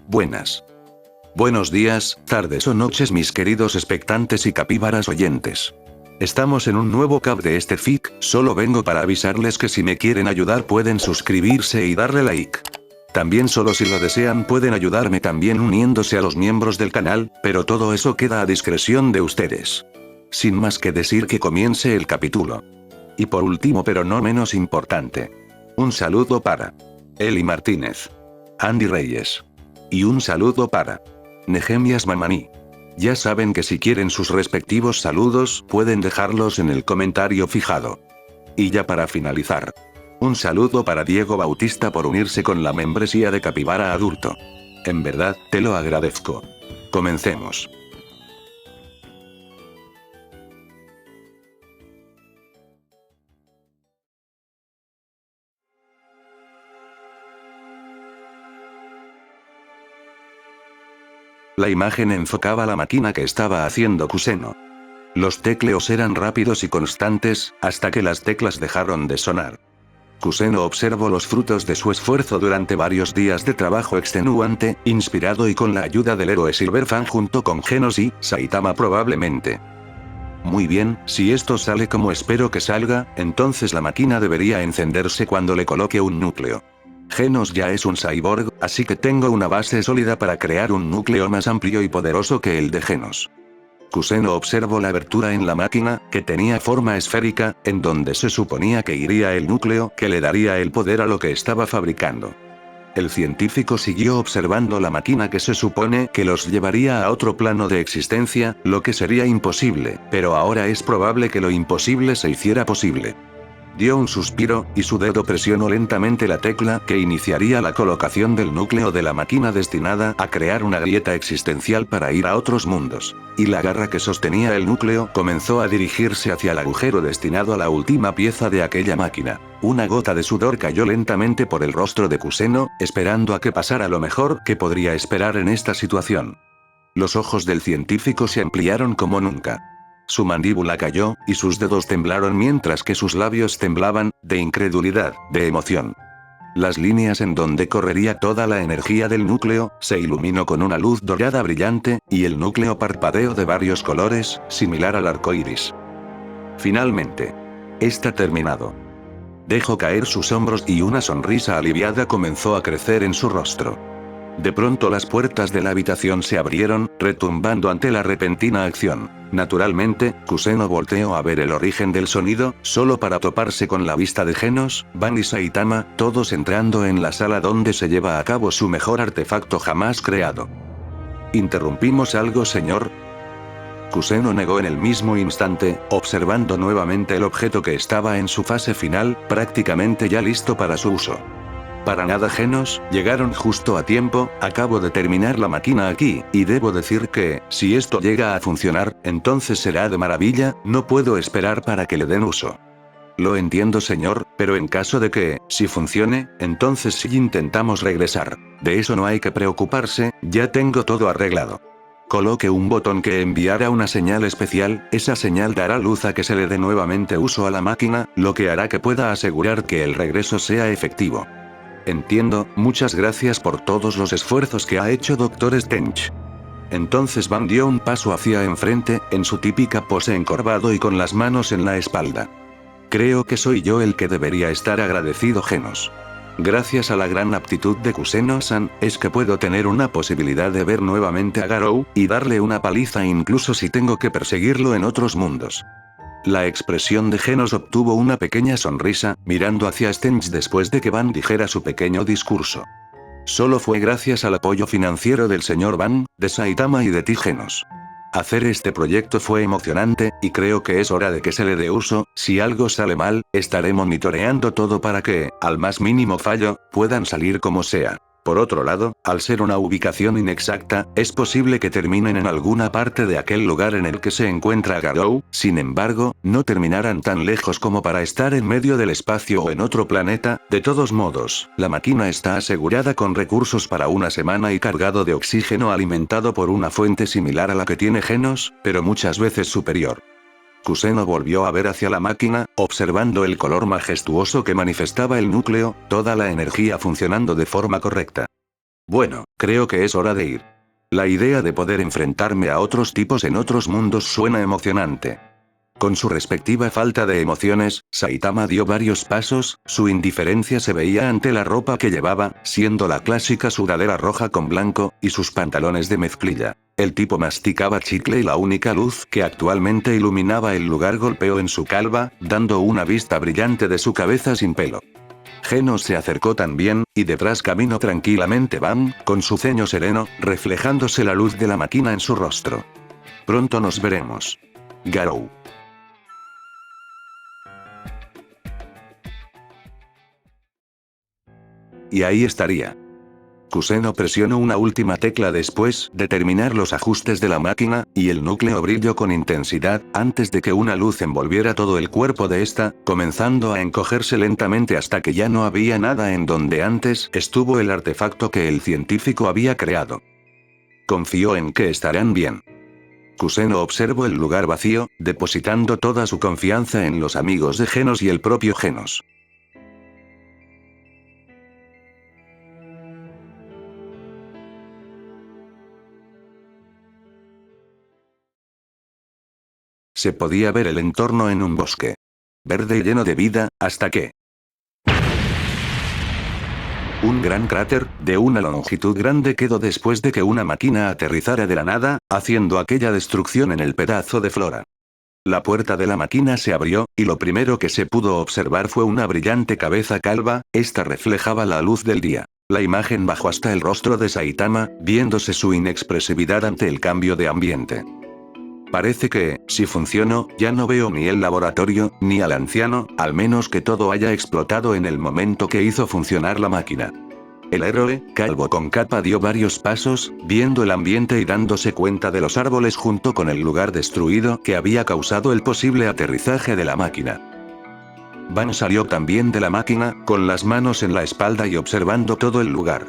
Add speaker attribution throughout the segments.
Speaker 1: Buenas. Buenos días, tardes o noches mis queridos expectantes y capíbaras oyentes. Estamos en un nuevo cap de este fic, solo vengo para avisarles que si me quieren ayudar pueden suscribirse y darle like. También solo si lo desean pueden ayudarme también uniéndose a los miembros del canal, pero todo eso queda a discreción de ustedes. Sin más que decir que comience el capítulo. Y por último pero no menos importante. Un saludo para Eli Martínez, Andy Reyes. Y un saludo para Nehemias Mamani. Ya saben que si quieren sus respectivos saludos, pueden dejarlos en el comentario fijado. Y ya para finalizar. Un saludo para Diego Bautista por unirse con la membresía de Capibara Adulto. En verdad, te lo agradezco. Comencemos. La imagen enfocaba la máquina que estaba haciendo Kuseno. Los tecleos eran rápidos y constantes, hasta que las teclas dejaron de sonar. Kuseno observó los frutos de su esfuerzo durante varios días de trabajo extenuante, inspirado y con la ayuda del héroe Silverfang junto con Genos y Saitama probablemente. Muy bien, si esto sale como espero que salga, entonces la máquina debería encenderse cuando le coloque un núcleo. Genos ya es un cyborg, así que tengo una base sólida para crear un núcleo más amplio y poderoso que el de Genos. Kuseno observó la abertura en la máquina, que tenía forma esférica, en donde se suponía que iría el núcleo que le daría el poder a lo que estaba fabricando. El científico siguió observando la máquina que se supone que los llevaría a otro plano de existencia, lo que sería imposible, pero ahora es probable que lo imposible se hiciera posible. Dio un suspiro, y su dedo presionó lentamente la tecla que iniciaría la colocación del núcleo de la máquina destinada a crear una grieta existencial para ir a otros mundos. Y la garra que sostenía el núcleo comenzó a dirigirse hacia el agujero destinado a la última pieza de aquella máquina. Una gota de sudor cayó lentamente por el rostro de Kuseno, esperando a que pasara lo mejor que podría esperar en esta situación. Los ojos del científico se ampliaron como nunca. Su mandíbula cayó, y sus dedos temblaron mientras que sus labios temblaban, de incredulidad, de emoción. Las líneas en donde correría toda la energía del núcleo, se iluminó con una luz dorada brillante, y el núcleo parpadeó de varios colores, similar al arco iris. Finalmente. Está terminado. Dejó caer sus hombros y una sonrisa aliviada comenzó a crecer en su rostro. De pronto las puertas de la habitación se abrieron, retumbando ante la repentina acción. Naturalmente, Kuseno volteó a ver el origen del sonido, solo para toparse con la vista de Genos, Van y Saitama, todos entrando en la sala donde se lleva a cabo su mejor artefacto jamás creado. ¿Interrumpimos algo, señor? Kuseno negó en el mismo instante, observando nuevamente el objeto que estaba en su fase final, prácticamente ya listo para su uso. Para nada Genos, llegaron justo a tiempo, acabo de terminar la máquina aquí, y debo decir que, si esto llega a funcionar, entonces será de maravilla, no puedo esperar para que le den uso. Lo entiendo señor, pero en caso de que, si funcione, entonces sí intentamos regresar. De eso no hay que preocuparse, ya tengo todo arreglado. Coloque un botón que enviará una señal especial, esa señal dará luz a que se le dé nuevamente uso a la máquina, lo que hará que pueda asegurar que el regreso sea efectivo. Entiendo, muchas gracias por todos los esfuerzos que ha hecho Dr. Stench. Entonces Van dio un paso hacia enfrente, en su típica pose encorvado y con las manos en la espalda. Creo que soy yo el que debería estar agradecido Genos. Gracias a la gran aptitud de Kuseno-san, es que puedo tener una posibilidad de ver nuevamente a Garou, y darle una paliza incluso si tengo que perseguirlo en otros mundos. La expresión de Genos obtuvo una pequeña sonrisa, mirando hacia Stench después de que Van dijera su pequeño discurso. Solo fue gracias al apoyo financiero del señor Van, de Saitama y de ti Genos. Hacer este proyecto fue emocionante, y creo que es hora de que se le dé uso. Si algo sale mal, estaré monitoreando todo para que, al más mínimo fallo, puedan salir como sea. Por otro lado, al ser una ubicación inexacta, es posible que terminen en alguna parte de aquel lugar en el que se encuentra Garou, sin embargo, no terminarán tan lejos como para estar en medio del espacio o en otro planeta. De todos modos, la máquina está asegurada con recursos para una semana y cargado de oxígeno alimentado por una fuente similar a la que tiene Genos, pero muchas veces superior. Kuseno volvió a ver hacia la máquina, observando el color majestuoso que manifestaba el núcleo, toda la energía funcionando de forma correcta. Bueno, creo que es hora de ir. La idea de poder enfrentarme a otros tipos en otros mundos suena emocionante. Con su respectiva falta de emociones, Saitama dio varios pasos, su indiferencia se veía ante la ropa que llevaba, siendo la clásica sudadera roja con blanco, y sus pantalones de mezclilla. El tipo masticaba chicle y la única luz que actualmente iluminaba el lugar golpeó en su calva, dando una vista brillante de su cabeza sin pelo. Genos se acercó también, y detrás caminó tranquilamente Bam, con su ceño sereno, reflejándose la luz de la máquina en su rostro. Pronto nos veremos. Garou. Y ahí estaría. Kuseno presionó una última tecla después de terminar los ajustes de la máquina, y el núcleo brilló con intensidad, antes de que una luz envolviera todo el cuerpo de esta, comenzando a encogerse lentamente hasta que ya no había nada en donde antes estuvo el artefacto que el científico había creado. Confió en que estarán bien. Kuseno observó el lugar vacío, depositando toda su confianza en los amigos de Genos y el propio Genos. Se podía ver el entorno en un bosque verde y lleno de vida, hasta que un gran cráter, de una longitud grande quedó después de que una máquina aterrizara de la nada, haciendo aquella destrucción en el pedazo de flora. La puerta de la máquina se abrió, y lo primero que se pudo observar fue una brillante cabeza calva, esta reflejaba la luz del día. La imagen bajó hasta el rostro de Saitama, viéndose su inexpresividad ante el cambio de ambiente. Parece que, si funciono, ya no veo ni el laboratorio, ni al anciano, al menos que todo haya explotado en el momento que hizo funcionar la máquina. El héroe, calvo con capa dio varios pasos, viendo el ambiente y dándose cuenta de los árboles junto con el lugar destruido que había causado el posible aterrizaje de la máquina. Van salió también de la máquina, con las manos en la espalda y observando todo el lugar.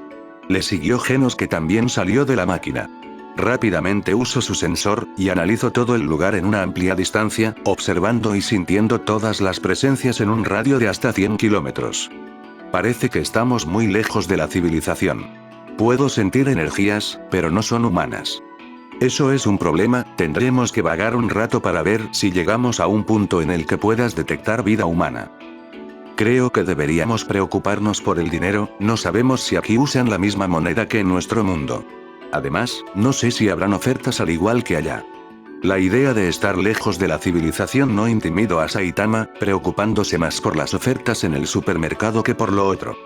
Speaker 1: Le siguió Genos que también salió de la máquina. Rápidamente usó su sensor, y analizó todo el lugar en una amplia distancia, observando y sintiendo todas las presencias en un radio de hasta 100 kilómetros. Parece que estamos muy lejos de la civilización. Puedo sentir energías, pero no son humanas. Eso es un problema, tendremos que vagar un rato para ver si llegamos a un punto en el que puedas detectar vida humana. Creo que deberíamos preocuparnos por el dinero, no sabemos si aquí usan la misma moneda que en nuestro mundo. Además, no sé si habrán ofertas al igual que allá. La idea de estar lejos de la civilización no intimidó a Saitama, preocupándose más por las ofertas en el supermercado que por lo otro.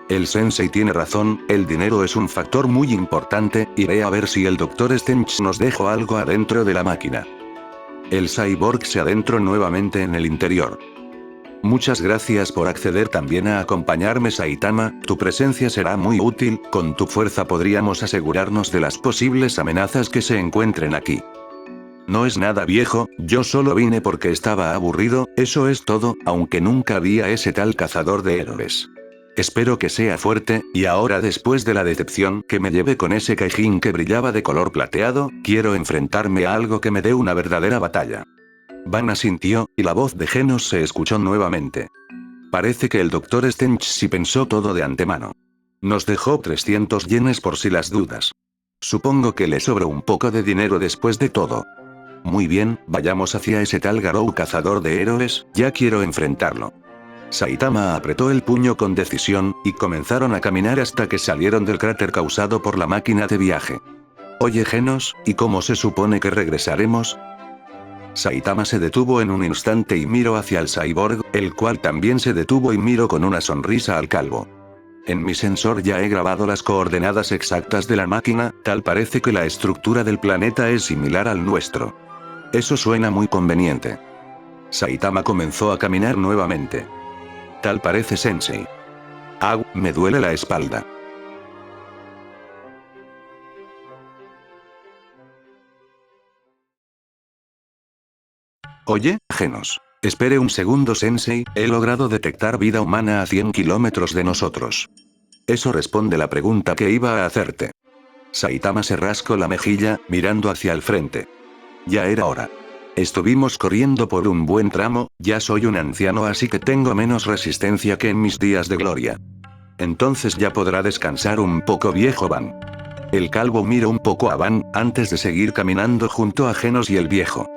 Speaker 1: El sensei tiene razón, el dinero es un factor muy importante, iré a ver si el Dr. Stench nos dejó algo adentro de la máquina. El cyborg se adentró nuevamente en el interior. Muchas gracias por acceder también a acompañarme Saitama, tu presencia será muy útil, con tu fuerza podríamos asegurarnos de las posibles amenazas que se encuentren aquí. No es nada viejo, yo solo vine porque estaba aburrido, eso es todo, aunque nunca vi a ese tal cazador de héroes. Espero que sea fuerte, y ahora después de la decepción que me llevé con ese Kaijin que brillaba de color plateado, quiero enfrentarme a algo que me dé una verdadera batalla. Van asintió, y la voz de Genos se escuchó nuevamente. Parece que el Dr. Stench sí pensó todo de antemano. Nos dejó 300 yenes por si las dudas. Supongo que le sobró un poco de dinero después de todo. Muy bien, vayamos hacia ese tal Garou cazador de héroes, ya quiero enfrentarlo. Saitama apretó el puño con decisión, y comenzaron a caminar hasta que salieron del cráter causado por la máquina de viaje. Oye Genos, ¿y cómo se supone que regresaremos? Saitama se detuvo en un instante y miró hacia el cyborg, el cual también se detuvo y miró con una sonrisa al calvo. En mi sensor ya he grabado las coordenadas exactas de la máquina, tal parece que la estructura del planeta es similar al nuestro. Eso suena muy conveniente. Saitama comenzó a caminar nuevamente. Tal parece sensei. Au, me duele la espalda. Oye, Genos. Espere un segundo sensei, he logrado detectar vida humana a 100 kilómetros de nosotros. Eso responde la pregunta que iba a hacerte. Saitama se rascó la mejilla, mirando hacia el frente. Ya era hora. Estuvimos corriendo por un buen tramo, ya soy un anciano así que tengo menos resistencia que en mis días de gloria. Entonces ya podrá descansar un poco, viejo Van. El calvo miró un poco a Van, antes de seguir caminando junto a Genos y el viejo.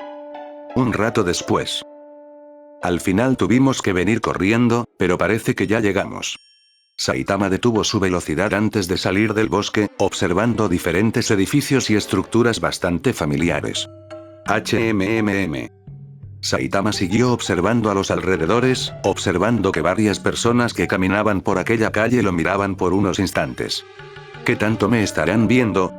Speaker 1: Un rato después. Al final tuvimos que venir corriendo, pero parece que ya llegamos. Saitama detuvo su velocidad antes de salir del bosque, observando diferentes edificios y estructuras bastante familiares. HMMM. Saitama siguió observando a los alrededores, observando que varias personas que caminaban por aquella calle lo miraban por unos instantes. ¿Qué tanto me estarán viendo?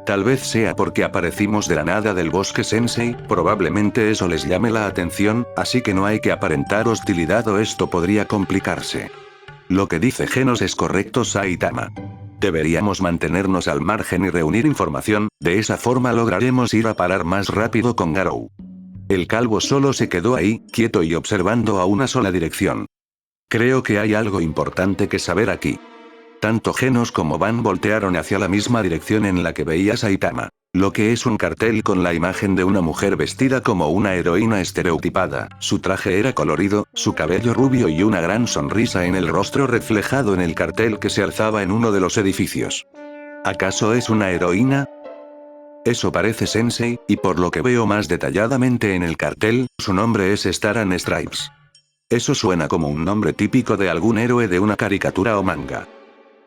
Speaker 1: Tal vez sea porque aparecimos de la nada del bosque Sensei, probablemente eso les llame la atención, así que no hay que aparentar hostilidad o esto podría complicarse. Lo que dice Genos es correcto, Saitama. Deberíamos mantenernos al margen y reunir información, de esa forma lograremos ir a parar más rápido con Garou. El calvo solo se quedó ahí, quieto y observando a una sola dirección. Creo que hay algo importante que saber aquí. Tanto Genos como Van voltearon hacia la misma dirección en la que veía Saitama. Lo que es un cartel con la imagen de una mujer vestida como una heroína estereotipada, su traje era colorido, su cabello rubio y una gran sonrisa en el rostro reflejado en el cartel que se alzaba en uno de los edificios. ¿Acaso es una heroína? Eso parece Sensei, y por lo que veo más detalladamente en el cartel, su nombre es Star and Stripes. Eso suena como un nombre típico de algún héroe de una caricatura o manga.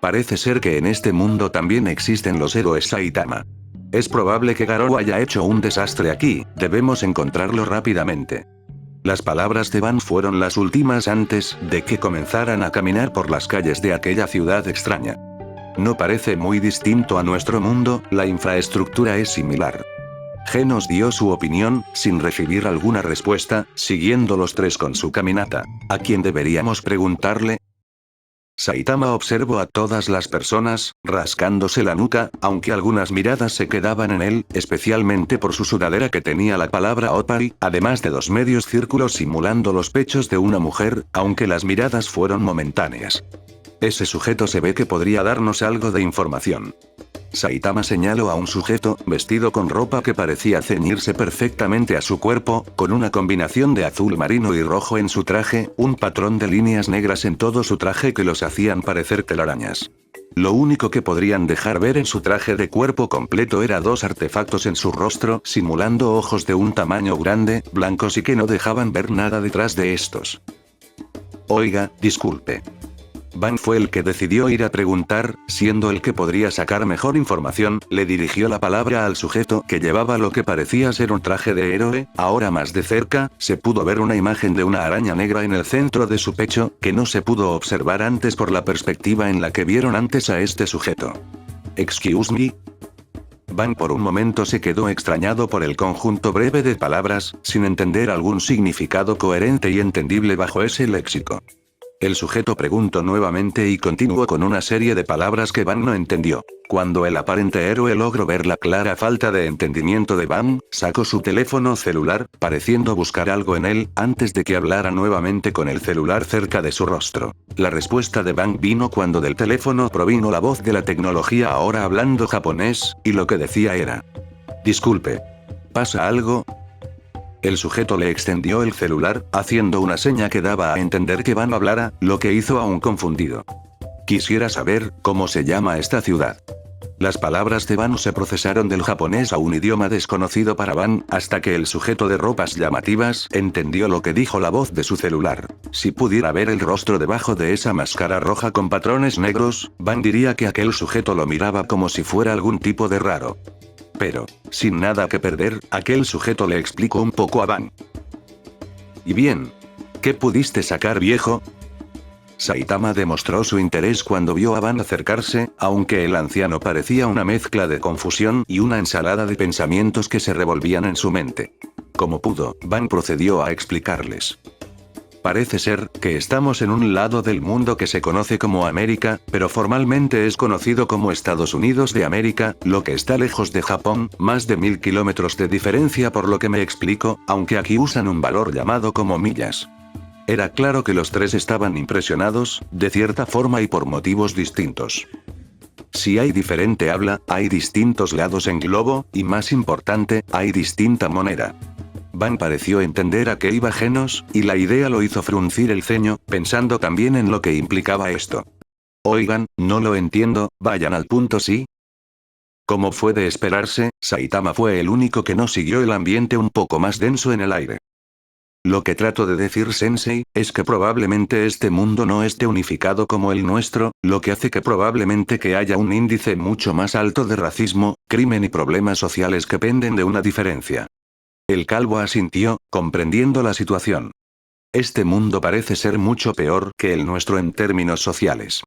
Speaker 1: Parece ser que en este mundo también existen los héroes Saitama. Es probable que Garou haya hecho un desastre aquí, debemos encontrarlo rápidamente. Las palabras de Van fueron las últimas antes de que comenzaran a caminar por las calles de aquella ciudad extraña. No parece muy distinto a nuestro mundo, la infraestructura es similar. Genos dio su opinión, sin recibir alguna respuesta, siguiendo los tres con su caminata. ¿A quién deberíamos preguntarle? Saitama observó a todas las personas, rascándose la nuca, aunque algunas miradas se quedaban en él, especialmente por su sudadera que tenía la palabra Opari, además de dos medios círculos simulando los pechos de una mujer, aunque las miradas fueron momentáneas. Ese sujeto se ve que podría darnos algo de información. Saitama señaló a un sujeto, vestido con ropa que parecía ceñirse perfectamente a su cuerpo, con una combinación de azul marino y rojo en su traje, un patrón de líneas negras en todo su traje que los hacían parecer telarañas. Lo único que podrían dejar ver en su traje de cuerpo completo era dos artefactos en su rostro, simulando ojos de un tamaño grande, blancos y que no dejaban ver nada detrás de estos. Oiga, disculpe. Van fue el que decidió ir a preguntar, siendo el que podría sacar mejor información, le dirigió la palabra al sujeto que llevaba lo que parecía ser un traje de héroe, ahora más de cerca, se pudo ver una imagen de una araña negra en el centro de su pecho, que no se pudo observar antes por la perspectiva en la que vieron antes a este sujeto. ¿Excuse me? Van por un momento se quedó extrañado por el conjunto breve de palabras, sin entender algún significado coherente y entendible bajo ese léxico. El sujeto preguntó nuevamente y continuó con una serie de palabras que Van no entendió. Cuando el aparente héroe logró ver la clara falta de entendimiento de Van, sacó su teléfono celular, pareciendo buscar algo en él, antes de que hablara nuevamente con el celular cerca de su rostro. La respuesta de Van vino cuando del teléfono provino la voz de la tecnología ahora hablando japonés, y lo que decía era: disculpe. ¿Pasa algo? El sujeto le extendió el celular, haciendo una seña que daba a entender que Van hablara, lo que hizo aún confundido. Quisiera saber, ¿cómo se llama esta ciudad? Las palabras de Van se procesaron del japonés a un idioma desconocido para Van, hasta que el sujeto de ropas llamativas entendió lo que dijo la voz de su celular. Si pudiera ver el rostro debajo de esa máscara roja con patrones negros, Van diría que aquel sujeto lo miraba como si fuera algún tipo de raro. Pero, sin nada que perder, aquel sujeto le explicó un poco a Van. ¿Y bien? ¿Qué pudiste sacar, viejo? Saitama demostró su interés cuando vio a Van acercarse, aunque el anciano parecía una mezcla de confusión y una ensalada de pensamientos que se revolvían en su mente. Como pudo, Van procedió a explicarles. Parece ser que estamos en un lado del mundo que se conoce como América, pero formalmente es conocido como Estados Unidos de América, lo que está lejos de Japón, más de 1000 kilómetros de diferencia por lo que me explico, aunque aquí usan un valor llamado como millas. Era claro que los tres estaban impresionados, de cierta forma y por motivos distintos. Si hay diferente habla, hay distintos lados en globo, y más importante, hay distinta moneda. Van pareció entender a qué iba Genos, y la idea lo hizo fruncir el ceño, pensando también en lo que implicaba esto. Oigan, no lo entiendo, vayan al punto sí. Como fue de esperarse, Saitama fue el único que no siguió el ambiente un poco más denso en el aire. Lo que trato de decir, Sensei, es que probablemente este mundo no esté unificado como el nuestro, lo que hace que probablemente que haya un índice mucho más alto de racismo, crimen y problemas sociales que penden de una diferencia. El calvo asintió, comprendiendo la situación. Este mundo parece ser mucho peor que el nuestro en términos sociales.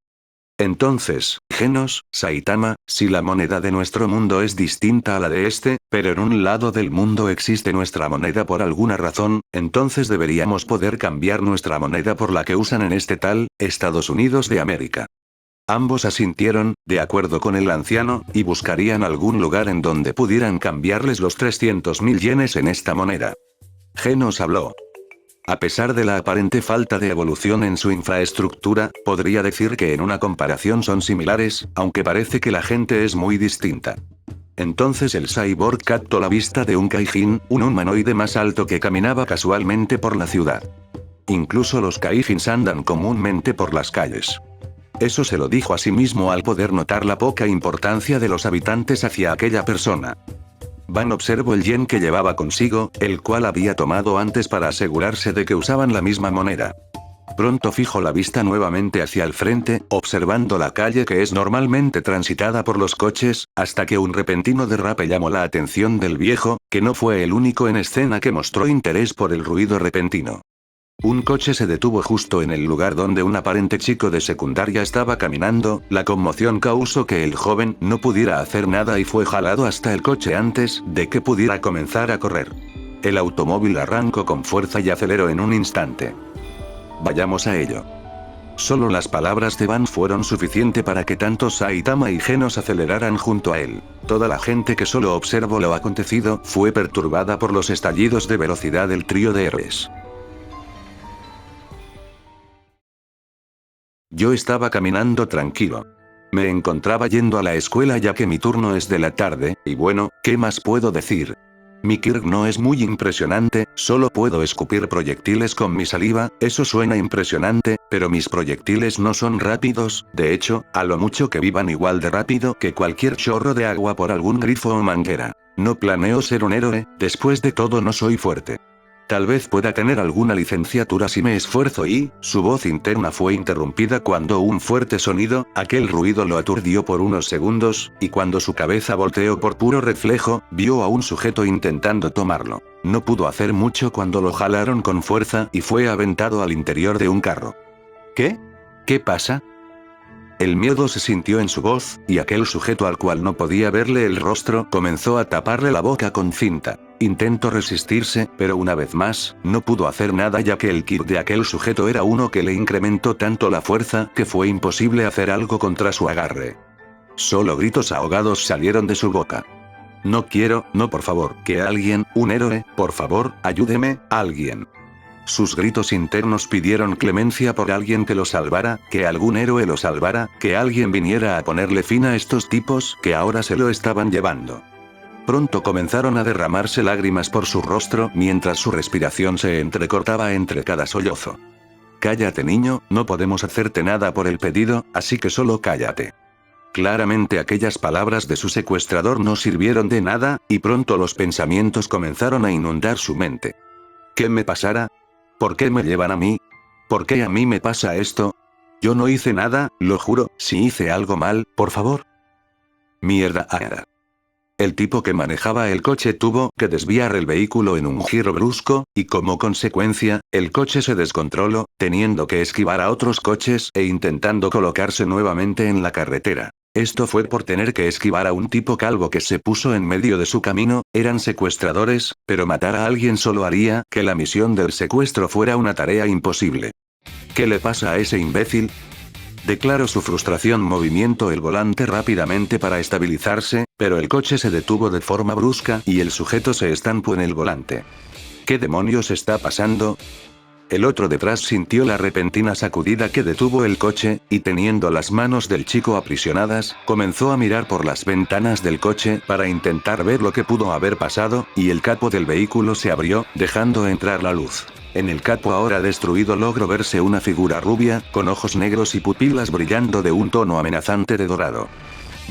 Speaker 1: Entonces, Genos, Saitama, si la moneda de nuestro mundo es distinta a la de este, pero en un lado del mundo existe nuestra moneda por alguna razón, entonces deberíamos poder cambiar nuestra moneda por la que usan en este tal, Estados Unidos de América. Ambos asintieron, de acuerdo con el anciano, y buscarían algún lugar en donde pudieran cambiarles los 300.000 yenes en esta moneda. Genos habló. A pesar de la aparente falta de evolución en su infraestructura, podría decir que en una comparación son similares, aunque parece que la gente es muy distinta. Entonces el cyborg captó la vista de un Kaijin, un humanoide más alto que caminaba casualmente por la ciudad. Incluso los Kaijins andan comúnmente por las calles. Eso se lo dijo a sí mismo al poder notar la poca importancia de los habitantes hacia aquella persona. Van observó el yen que llevaba consigo, el cual había tomado antes para asegurarse de que usaban la misma moneda. Pronto fijó la vista nuevamente hacia el frente, observando la calle que es normalmente transitada por los coches, hasta que un repentino derrape llamó la atención del viejo, que no fue el único en escena que mostró interés por el ruido repentino. Un coche se detuvo justo en el lugar donde un aparente chico de secundaria estaba caminando, la conmoción causó que el joven no pudiera hacer nada y fue jalado hasta el coche antes de que pudiera comenzar a correr. El automóvil arrancó con fuerza y aceleró en un instante. Vayamos a ello. Solo las palabras de Van fueron suficiente para que tanto Saitama y Genos aceleraran junto a él. Toda la gente que solo observó lo acontecido fue perturbada por los estallidos de velocidad del trío de héroes. Yo estaba caminando tranquilo. Me encontraba yendo a la escuela ya que mi turno es de la tarde, y bueno, ¿qué más puedo decir? Mi Kirk no es muy impresionante, solo puedo escupir proyectiles con mi saliva, eso suena impresionante, pero mis proyectiles no son rápidos, de hecho, a lo mucho que vivan igual de rápido que cualquier chorro de agua por algún grifo o manguera. No planeo ser un héroe, después de todo no soy fuerte. Tal vez pueda tener alguna licenciatura si me esfuerzo y, su voz interna fue interrumpida cuando un fuerte sonido, aquel ruido lo aturdió por unos segundos, y cuando su cabeza volteó por puro reflejo, vio a un sujeto intentando tomarlo. No pudo hacer mucho cuando lo jalaron con fuerza y fue aventado al interior de un carro. ¿Qué? ¿Qué pasa? El miedo se sintió en su voz, y aquel sujeto al cual no podía verle el rostro comenzó a taparle la boca con cinta. Intentó resistirse, pero una vez más, no pudo hacer nada ya que el ki de aquel sujeto era uno que le incrementó tanto la fuerza que fue imposible hacer algo contra su agarre. Solo gritos ahogados salieron de su boca. No quiero, no por favor, que alguien, un héroe, por favor, ayúdeme, alguien. Sus gritos internos pidieron clemencia por alguien que lo salvara, que algún héroe lo salvara, que alguien viniera a ponerle fin a estos tipos que ahora se lo estaban llevando. Pronto comenzaron a derramarse lágrimas por su rostro mientras su respiración se entrecortaba entre cada sollozo. Cállate niño, no podemos hacerte nada por el pedido, así que solo cállate. Claramente aquellas palabras de su secuestrador no sirvieron de nada, y pronto los pensamientos comenzaron a inundar su mente. ¿Qué me pasará? ¿Por qué me llevan a mí? ¿Por qué a mí me pasa esto? Yo no hice nada, lo juro, si hice algo mal, por favor. Mierda. El tipo que manejaba el coche tuvo que desviar el vehículo en un giro brusco, y como consecuencia, el coche se descontroló, teniendo que esquivar a otros coches e intentando colocarse nuevamente en la carretera. Esto fue por tener que esquivar a un tipo calvo que se puso en medio de su camino, eran secuestradores, pero matar a alguien solo haría que la misión del secuestro fuera una tarea imposible. ¿Qué le pasa a ese imbécil? Declaró su frustración movimiento el volante rápidamente para estabilizarse, pero el coche se detuvo de forma brusca y el sujeto se estampó en el volante. ¿Qué demonios está pasando? El otro detrás sintió la repentina sacudida que detuvo el coche, y teniendo las manos del chico aprisionadas, comenzó a mirar por las ventanas del coche para intentar ver lo que pudo haber pasado, y el capó del vehículo se abrió, dejando entrar la luz. En el capo ahora destruido logró verse una figura rubia, con ojos negros y pupilas brillando de un tono amenazante de dorado.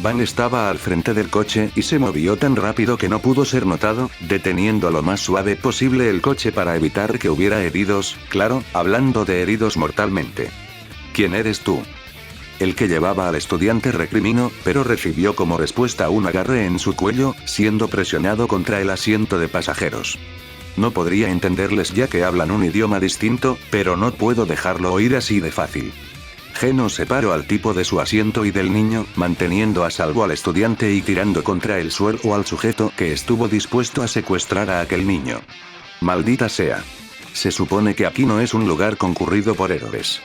Speaker 1: Van estaba al frente del coche y se movió tan rápido que no pudo ser notado, deteniendo lo más suave posible el coche para evitar que hubiera heridos, claro, hablando de heridos mortalmente. ¿Quién eres tú? El que llevaba al estudiante recriminó, pero recibió como respuesta un agarre en su cuello, siendo presionado contra el asiento de pasajeros. No podría entenderles ya que hablan un idioma distinto, pero no puedo dejarlo oír así de fácil. Genos separó al tipo de su asiento y del niño, manteniendo a salvo al estudiante y tirando contra el suelo al sujeto que estuvo dispuesto a secuestrar a aquel niño. Maldita sea. Se supone que aquí no es un lugar concurrido por héroes.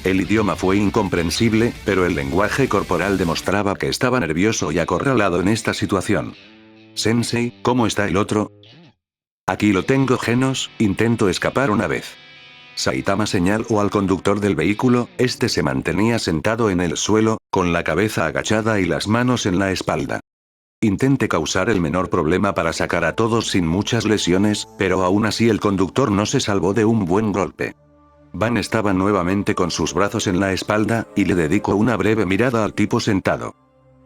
Speaker 1: El idioma fue incomprensible, pero el lenguaje corporal demostraba que estaba nervioso y acorralado en esta situación. Sensei, ¿cómo está el otro? Aquí lo tengo, Genos, intento escapar una vez. Saitama señaló al conductor del vehículo, este se mantenía sentado en el suelo, con la cabeza agachada y las manos en la espalda. Intente causar el menor problema para sacar a todos sin muchas lesiones, pero aún así el conductor no se salvó de un buen golpe. Van estaba nuevamente con sus brazos en la espalda, y le dedicó una breve mirada al tipo sentado.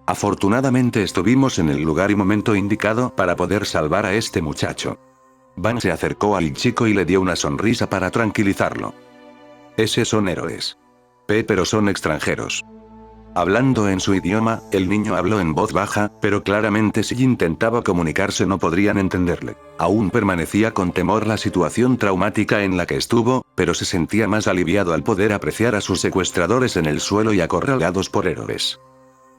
Speaker 1: Afortunadamente estuvimos en el lugar y momento indicado para poder salvar a este muchacho. Van se acercó al chico y le dio una sonrisa para tranquilizarlo. Esos son héroes. Pero son extranjeros. Hablando en su idioma, el niño habló en voz baja, pero claramente si intentaba comunicarse no podrían entenderle. Aún permanecía con temor la situación traumática en la que estuvo, pero se sentía más aliviado al poder apreciar a sus secuestradores en el suelo y acorralados por héroes.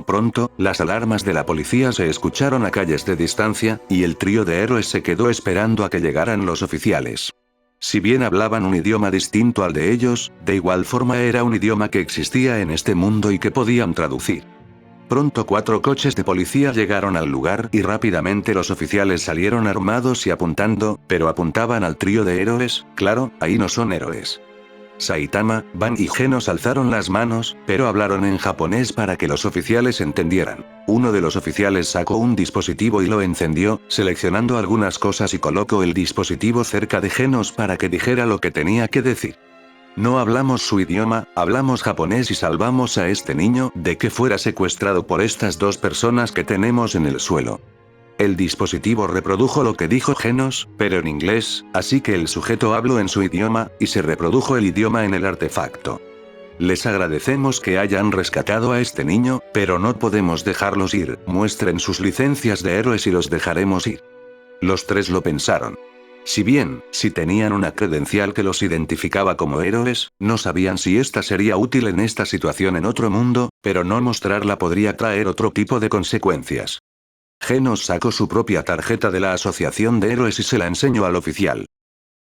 Speaker 1: Pronto, las alarmas de la policía se escucharon a calles de distancia, y el trío de héroes se quedó esperando a que llegaran los oficiales. Si bien hablaban un idioma distinto al de ellos, de igual forma era un idioma que existía en este mundo y que podían traducir. Pronto 4 coches de policía llegaron al lugar y rápidamente los oficiales salieron armados y apuntando, pero apuntaban al trío de héroes, claro, ahí no son héroes. Saitama, Van y Genos alzaron las manos, pero hablaron en japonés para que los oficiales entendieran. Uno de los oficiales sacó un dispositivo y lo encendió, seleccionando algunas cosas y colocó el dispositivo cerca de Genos para que dijera lo que tenía que decir. No hablamos su idioma, hablamos japonés y salvamos a este niño de que fuera secuestrado por estas 2 personas que tenemos en el suelo. El dispositivo reprodujo lo que dijo Genos, pero en inglés, así que el sujeto habló en su idioma, y se reprodujo el idioma en el artefacto. Les agradecemos que hayan rescatado a este niño, pero no podemos dejarlos ir, muestren sus licencias de héroes y los dejaremos ir. Los 3 lo pensaron. Si bien, si tenían una credencial que los identificaba como héroes, no sabían si esta sería útil en esta situación en otro mundo, pero no mostrarla podría traer otro tipo de consecuencias. Genos sacó su propia tarjeta de la Asociación de Héroes y se la enseñó al oficial.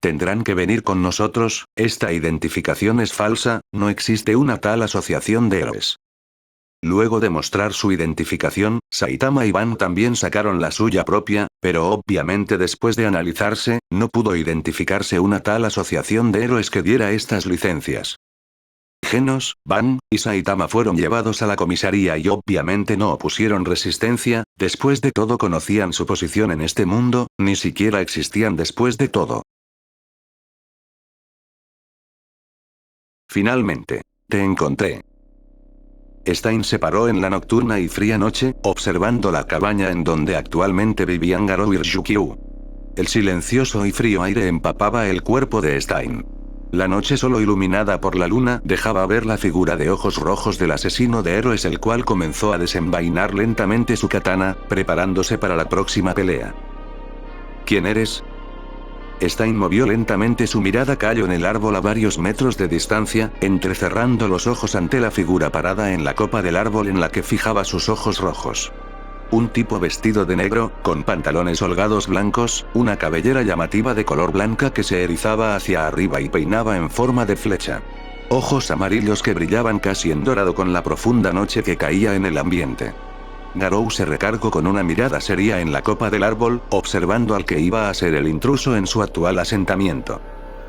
Speaker 1: Tendrán que venir con nosotros, esta identificación es falsa, no existe una tal asociación de héroes. Luego de mostrar su identificación, Saitama y Van también sacaron la suya propia, pero obviamente después de analizarse, no pudo identificarse una tal asociación de héroes que diera estas licencias. Genos, Van y Saitama fueron llevados a la comisaría y obviamente no opusieron resistencia, después de todo conocían su posición en este mundo, ni siquiera existían después de todo. Finalmente. Te encontré. Stein se paró en la nocturna y fría noche, observando la cabaña en donde actualmente vivían Garou y Ryukyu. El silencioso y frío aire empapaba el cuerpo de Stein. La noche solo iluminada por la luna dejaba ver la figura de ojos rojos del asesino de héroes, el cual comenzó a desenvainar lentamente su katana, preparándose para la próxima pelea. ¿Quién eres? Stein movió lentamente su mirada, cayó en el árbol a varios metros de distancia, entrecerrando los ojos ante la figura parada en la copa del árbol en la que fijaba sus ojos rojos. Un tipo vestido de negro, con pantalones holgados blancos, una cabellera llamativa de color blanca que se erizaba hacia arriba y peinaba en forma de flecha. Ojos amarillos que brillaban casi en dorado con la profunda noche que caía en el ambiente. Garou se recargó con una mirada seria en la copa del árbol, observando al que iba a ser el intruso en su actual asentamiento.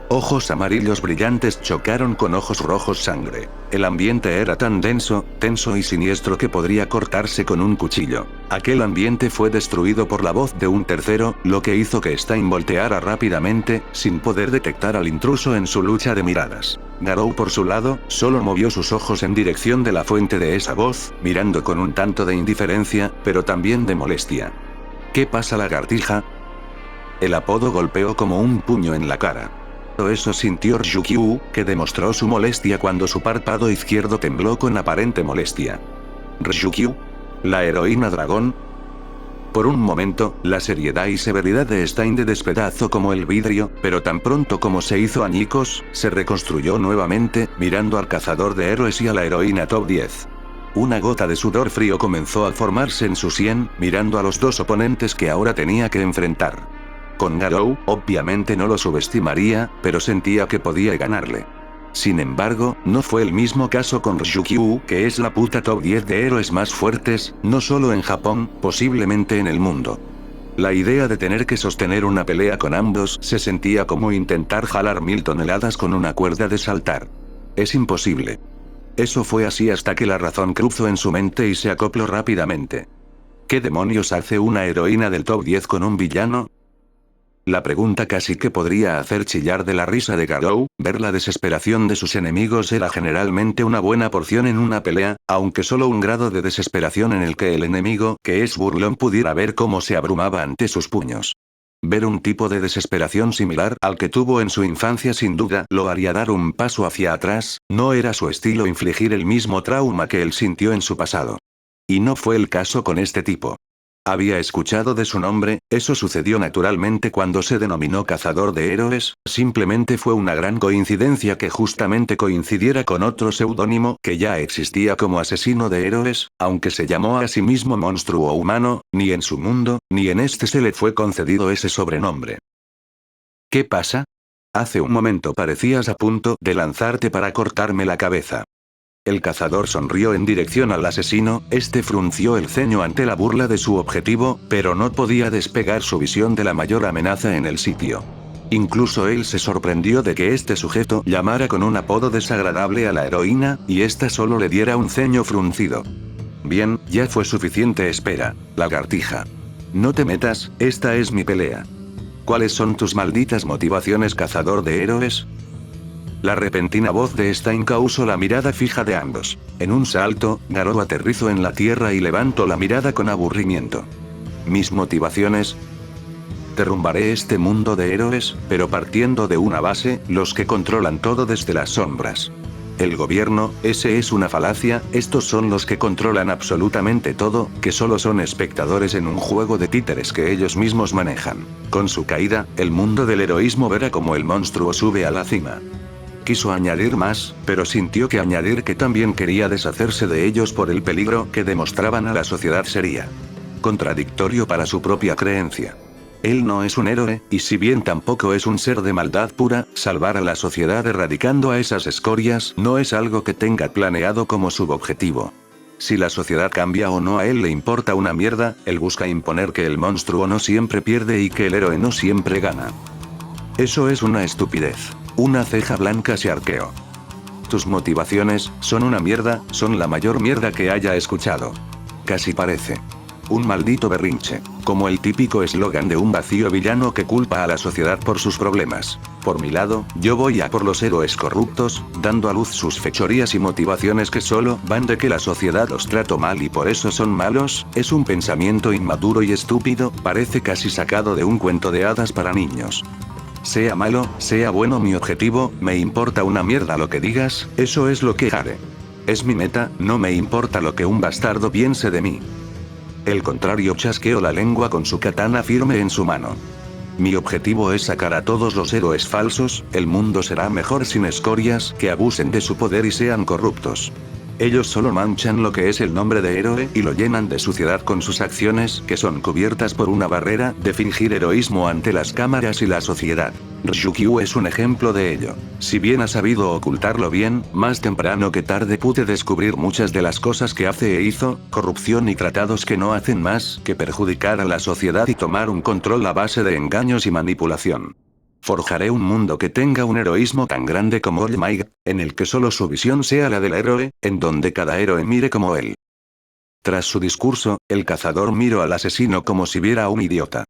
Speaker 1: Ojos amarillos brillantes chocaron con ojos rojos sangre. El ambiente era tan denso, tenso y siniestro que podría cortarse con un cuchillo. Aquel ambiente fue destruido por la voz de un tercero, lo que hizo que Stein volteara rápidamente, sin poder detectar al intruso en su lucha de miradas. Garou por su lado, solo movió sus ojos en dirección de la fuente de esa voz, mirando con un tanto de indiferencia, pero también de molestia. ¿Qué pasa, lagartija? El apodo golpeó como un puño en la cara. Eso sintió Ryukyu, que demostró su molestia cuando su párpado izquierdo tembló con aparente molestia. ¿Ryukyu? ¿La heroína dragón? Por un momento, la seriedad y severidad de Stein de despedazó como el vidrio, pero tan pronto como se hizo añicos, se reconstruyó nuevamente, mirando al cazador de héroes y a la heroína top 10. Una gota de sudor frío comenzó a formarse en su sien, mirando a los dos oponentes que ahora tenía que enfrentar. Con Garou, obviamente no lo subestimaría, pero sentía que podía ganarle. Sin embargo, no fue el mismo caso con Ryukyu, que es la puta top 10 de héroes más fuertes, no solo en Japón, posiblemente en el mundo. La idea de tener que sostener una pelea con ambos se sentía como intentar jalar 1000 toneladas con una cuerda de saltar. Es imposible. Eso fue así hasta que la razón cruzó en su mente y se acopló rápidamente. ¿Qué demonios hace una heroína del top 10 con un villano? La pregunta casi que podría hacer chillar de la risa de Garou. Ver la desesperación de sus enemigos era generalmente una buena porción en una pelea, aunque solo un grado de desesperación en el que el enemigo, que es burlón, pudiera ver cómo se abrumaba ante sus puños. Ver un tipo de desesperación similar al que tuvo en su infancia sin duda lo haría dar un paso hacia atrás, no era su estilo infligir el mismo trauma que él sintió en su pasado. Y no fue el caso con este tipo. Había escuchado de su nombre, eso sucedió naturalmente cuando se denominó cazador de héroes, simplemente fue una gran coincidencia que justamente coincidiera con otro seudónimo que ya existía como asesino de héroes, aunque se llamó a sí mismo monstruo humano, ni en su mundo, ni en este se le fue concedido ese sobrenombre. ¿Qué pasa? Hace un momento parecías a punto de lanzarte para cortarme la cabeza. El cazador sonrió en dirección al asesino, este frunció el ceño ante la burla de su objetivo, pero no podía despegar su visión de la mayor amenaza en el sitio. Incluso él se sorprendió de que este sujeto llamara con un apodo desagradable a la heroína, y ésta solo le diera un ceño fruncido. Bien, ya fue suficiente espera, lagartija. No te metas, esta es mi pelea. ¿Cuáles son tus malditas motivaciones, cazador de héroes? La repentina voz de Stein causó la mirada fija de ambos. En un salto, Garou aterrizó en la tierra y levantó la mirada con aburrimiento. ¿Mis motivaciones? Derrumbaré este mundo de héroes, pero partiendo de una base, los que controlan todo desde las sombras. El gobierno, ese es una falacia, estos son los que controlan absolutamente todo, que solo son espectadores en un juego de títeres que ellos mismos manejan. Con su caída, el mundo del heroísmo verá como el monstruo sube a la cima. Quiso añadir más, pero sintió que añadir que también quería deshacerse de ellos por el peligro que demostraban a la sociedad sería contradictorio para su propia creencia. Él no es un héroe, y si bien tampoco es un ser de maldad pura, salvar a la sociedad erradicando a esas escorias no es algo que tenga planeado como subobjetivo. Si la sociedad cambia o no a él le importa una mierda, él busca imponer que el monstruo no siempre pierde y que el héroe no siempre gana. Eso es una estupidez. Una ceja blanca se arqueó. Tus motivaciones son una mierda, son la mayor mierda que haya escuchado. Casi parece un maldito berrinche, como el típico eslogan de un vacío villano que culpa a la sociedad por sus problemas. Por mi lado, yo voy a por los héroes corruptos, dando a luz sus fechorías y motivaciones que solo van de que la sociedad los trató mal y por eso son malos. Es un pensamiento inmaduro y estúpido, parece casi sacado de un cuento de hadas para niños. Sea malo, sea bueno, mi objetivo, me importa una mierda lo que digas, eso es lo que haré. Es mi meta, no me importa lo que un bastardo piense de mí. El contrario chasqueó la lengua con su katana firme en su mano. Mi objetivo es sacar a todos los héroes falsos, el mundo será mejor sin escorias que abusen de su poder y sean corruptos. Ellos solo manchan lo que es el nombre de héroe y lo llenan de suciedad con sus acciones, que son cubiertas por una barrera de fingir heroísmo ante las cámaras y la sociedad. Ryukyu es un ejemplo de ello. Si bien ha sabido ocultarlo bien, más temprano que tarde pude descubrir muchas de las cosas que hace e hizo, corrupción y tratados que no hacen más que perjudicar a la sociedad y tomar un control a base de engaños y manipulación. Forjaré un mundo que tenga un heroísmo tan grande como All Might, en el que solo su visión sea la del héroe, en donde cada héroe mire como él. Tras su discurso, el cazador miró al asesino como si viera a un idiota.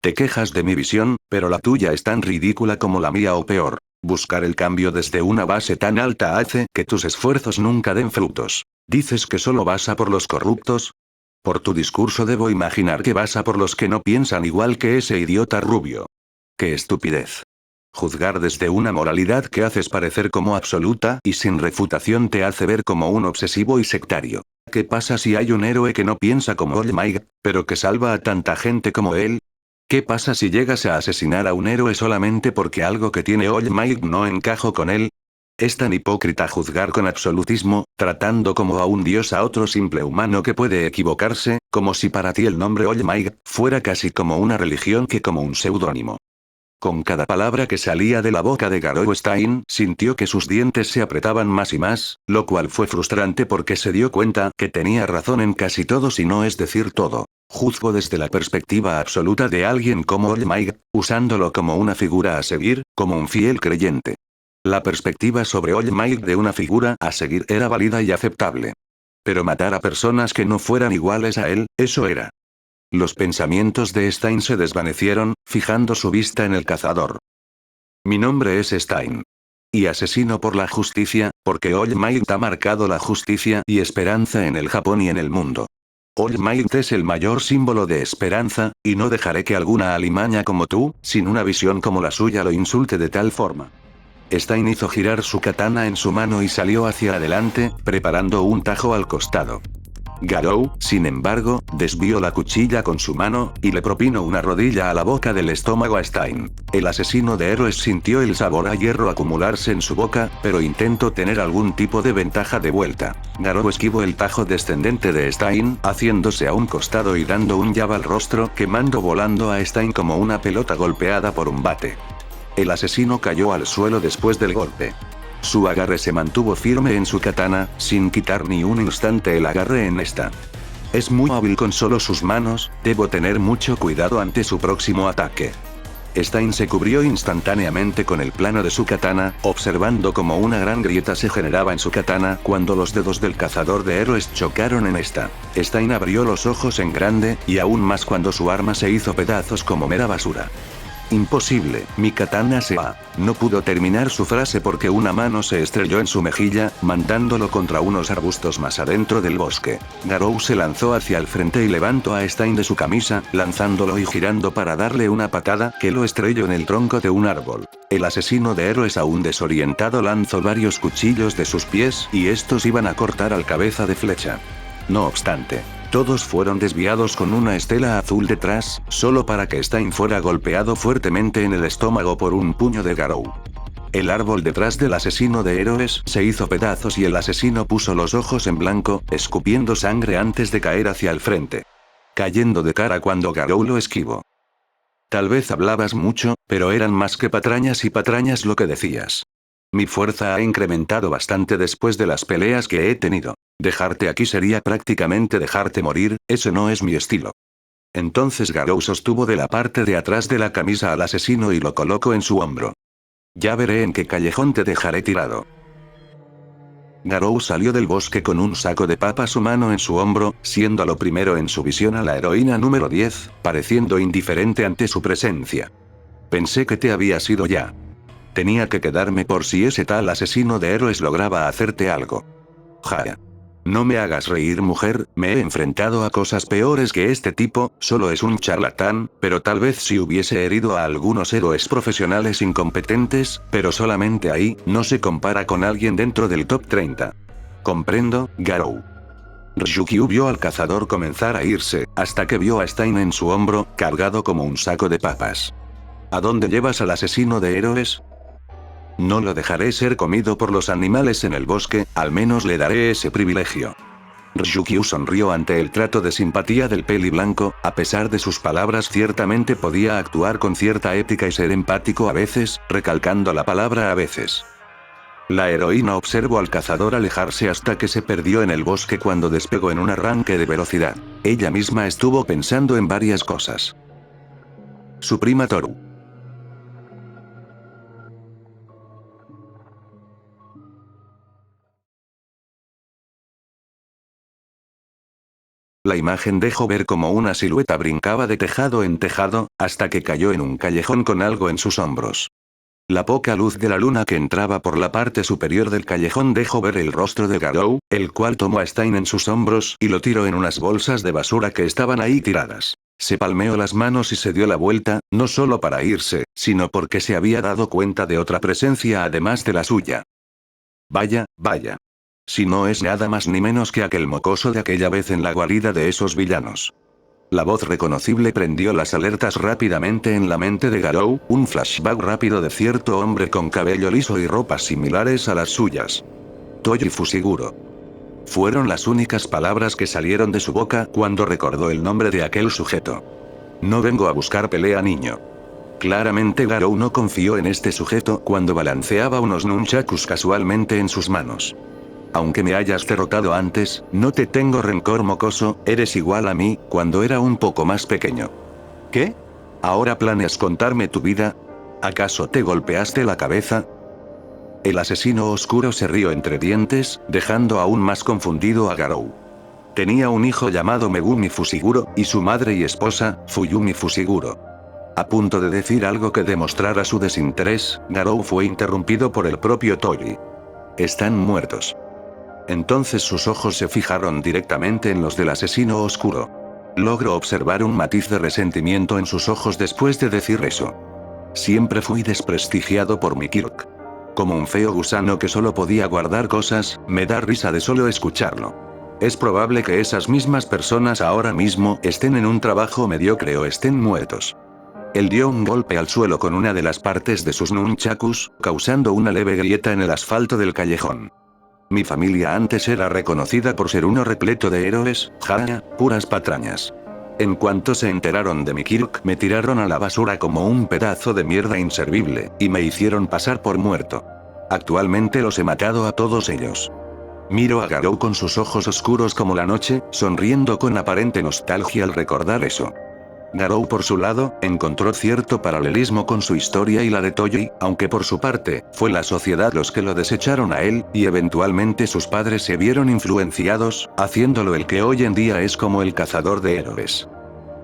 Speaker 1: Te quejas de mi visión, pero la tuya es tan ridícula como la mía o peor. Buscar el cambio desde una base tan alta hace que tus esfuerzos nunca den frutos. ¿Dices que solo vas a por los corruptos? Por tu discurso debo imaginar que vas a por los que no piensan igual que ese idiota rubio. ¡Qué estupidez! Juzgar desde una moralidad que haces parecer como absoluta y sin refutación te hace ver como un obsesivo y sectario. ¿Qué pasa si hay un héroe que no piensa como All Might, pero que salva a tanta gente como él? ¿Qué pasa si llegas a asesinar a un héroe solamente porque algo que tiene All Might no encajó con él? Es tan hipócrita juzgar con absolutismo, tratando como a un dios a otro simple humano que puede equivocarse, como si para ti el nombre All Might fuera casi como una religión que como un seudónimo. Con cada palabra que salía de la boca de Garou Stein, sintió que sus dientes se apretaban más y más, lo cual fue frustrante porque se dio cuenta que tenía razón en casi todo si no es decir todo. Juzgo desde la perspectiva absoluta de alguien como All Might, usándolo como una figura a seguir, como un fiel creyente. La perspectiva sobre All Might de una figura a seguir era válida y aceptable. Pero matar a personas que no fueran iguales a él, eso era. Los pensamientos de Stein se desvanecieron, fijando su vista en el cazador. Mi nombre es Stein. Y asesino por la justicia, porque All Might ha marcado la justicia y esperanza en el Japón y en el mundo. All Might es el mayor símbolo de esperanza, y no dejaré que alguna alimaña como tú, sin una visión como la suya, lo insulte de tal forma. Stein hizo girar su katana en su mano y salió hacia adelante, preparando un tajo al costado. Garou, sin embargo, desvió la cuchilla con su mano, y le propinó una rodilla a la boca del estómago a Stein. El asesino de héroes sintió el sabor a hierro acumularse en su boca, pero intentó tener algún tipo de ventaja de vuelta. Garou esquivó el tajo descendente de Stein, haciéndose a un costado y dando un jab al rostro, quemando volando a Stein como una pelota golpeada por un bate. El asesino cayó al suelo después del golpe. Su agarre se mantuvo firme en su katana, sin quitar ni un instante el agarre en esta. Es muy hábil con solo sus manos, debo tener mucho cuidado ante su próximo ataque. Stein se cubrió instantáneamente con el plano de su katana, observando cómo una gran grieta se generaba en su katana cuando los dedos del cazador de héroes chocaron en esta. Stein abrió los ojos en grande, y aún más cuando su arma se hizo pedazos como mera basura. Imposible, mi katana se ha. No pudo terminar su frase porque una mano se estrelló en su mejilla, mandándolo contra unos arbustos más adentro del bosque. Garou se lanzó hacia el frente y levantó a Stein de su camisa, lanzándolo y girando para darle una patada que lo estrelló en el tronco de un árbol. El asesino de héroes aún desorientado lanzó varios cuchillos de sus pies y estos iban a cortar al cabeza de flecha. No obstante, todos fueron desviados con una estela azul detrás, solo para que Stein fuera golpeado fuertemente en el estómago por un puño de Garou. El árbol detrás del asesino de héroes se hizo pedazos y el asesino puso los ojos en blanco, escupiendo sangre antes de caer hacia el frente. Cayendo de cara cuando Garou lo esquivó. Tal vez hablabas mucho, pero eran más que patrañas y patrañas lo que decías. Mi fuerza ha incrementado bastante después de las peleas que he tenido. Dejarte aquí sería prácticamente dejarte morir, eso no es mi estilo. Entonces Garou sostuvo de la parte de atrás de la camisa al asesino y lo colocó en su hombro. Ya veré en qué callejón te dejaré tirado. Garou salió del bosque con un saco de papas humano en su hombro, siendo lo primero en su visión a la heroína número 10, pareciendo indiferente ante su presencia. Pensé que te habías ido ya. Tenía que quedarme por si ese tal asesino de héroes lograba hacerte algo. Ja. No me hagas reír, mujer, me he enfrentado a cosas peores que este tipo, solo es un charlatán, pero tal vez si hubiese herido a algunos héroes profesionales incompetentes, pero solamente ahí, no se compara con alguien dentro del top 30. Comprendo, Garou. Ryukyu vio al cazador comenzar a irse, hasta que vio a Stein en su hombro, cargado como un saco de papas. ¿A dónde llevas al asesino de héroes? No lo dejaré ser comido por los animales en el bosque, al menos le daré ese privilegio. Ryukyu sonrió ante el trato de simpatía del peli blanco, a pesar de sus palabras ciertamente podía actuar con cierta ética y ser empático a veces, recalcando la palabra a veces. La heroína observó al cazador alejarse hasta que se perdió en el bosque cuando despegó en un arranque de velocidad. Ella misma estuvo pensando en varias cosas. Su prima Toru. La imagen dejó ver como una silueta brincaba de tejado en tejado, hasta que cayó en un callejón con algo en sus hombros. La poca luz de la luna que entraba por la parte superior del callejón dejó ver el rostro de Garou, el cual tomó a Stein en sus hombros y lo tiró en unas bolsas de basura que estaban ahí tiradas. Se palmeó las manos y se dio la vuelta, no solo para irse, sino porque se había dado cuenta de otra presencia además de la suya. Vaya, vaya. Si no es nada más ni menos que aquel mocoso de aquella vez en la guarida de esos villanos. La voz reconocible prendió las alertas rápidamente en la mente de Garou, un flashback rápido de cierto hombre con cabello liso y ropas similares a las suyas. Toji Fushiguro. Fueron las únicas palabras que salieron de su boca cuando recordó el nombre de aquel sujeto. No vengo a buscar pelea, niño. Claramente Garou no confió en este sujeto cuando balanceaba unos nunchakus casualmente en sus manos. Aunque me hayas derrotado antes, no te tengo rencor, mocoso, eres igual a mí, cuando era un poco más pequeño. ¿Qué? ¿Ahora planeas contarme tu vida? ¿Acaso te golpeaste la cabeza? El asesino oscuro se rió entre dientes, dejando aún más confundido a Garou. Tenía un hijo llamado Megumi Fushiguro, y su madre y esposa, Fuyumi Fushiguro. A punto de decir algo que demostrara su desinterés, Garou fue interrumpido por el propio Toji. Están muertos. Entonces sus ojos se fijaron directamente en los del asesino oscuro. Logró observar un matiz de resentimiento en sus ojos después de decir eso. Siempre fui desprestigiado por mi Kirk. Como un feo gusano que solo podía guardar cosas, me da risa de solo escucharlo. Es probable que esas mismas personas ahora mismo estén en un trabajo mediocre o estén muertos. Él dio un golpe al suelo con una de las partes de sus nunchakus, causando una leve grieta en el asfalto del callejón. Mi familia antes era reconocida por ser uno repleto de héroes, puras patrañas. En cuanto se enteraron de mi Kirk, me tiraron a la basura como un pedazo de mierda inservible, y me hicieron pasar por muerto. Actualmente los he matado a todos ellos. Miro a Garou con sus ojos oscuros como la noche, sonriendo con aparente nostalgia al recordar eso. Garou por su lado, encontró cierto paralelismo con su historia y la de Toji, aunque por su parte, fue la sociedad los que lo desecharon a él, y eventualmente sus padres se vieron influenciados, haciéndolo el que hoy en día es como el cazador de héroes.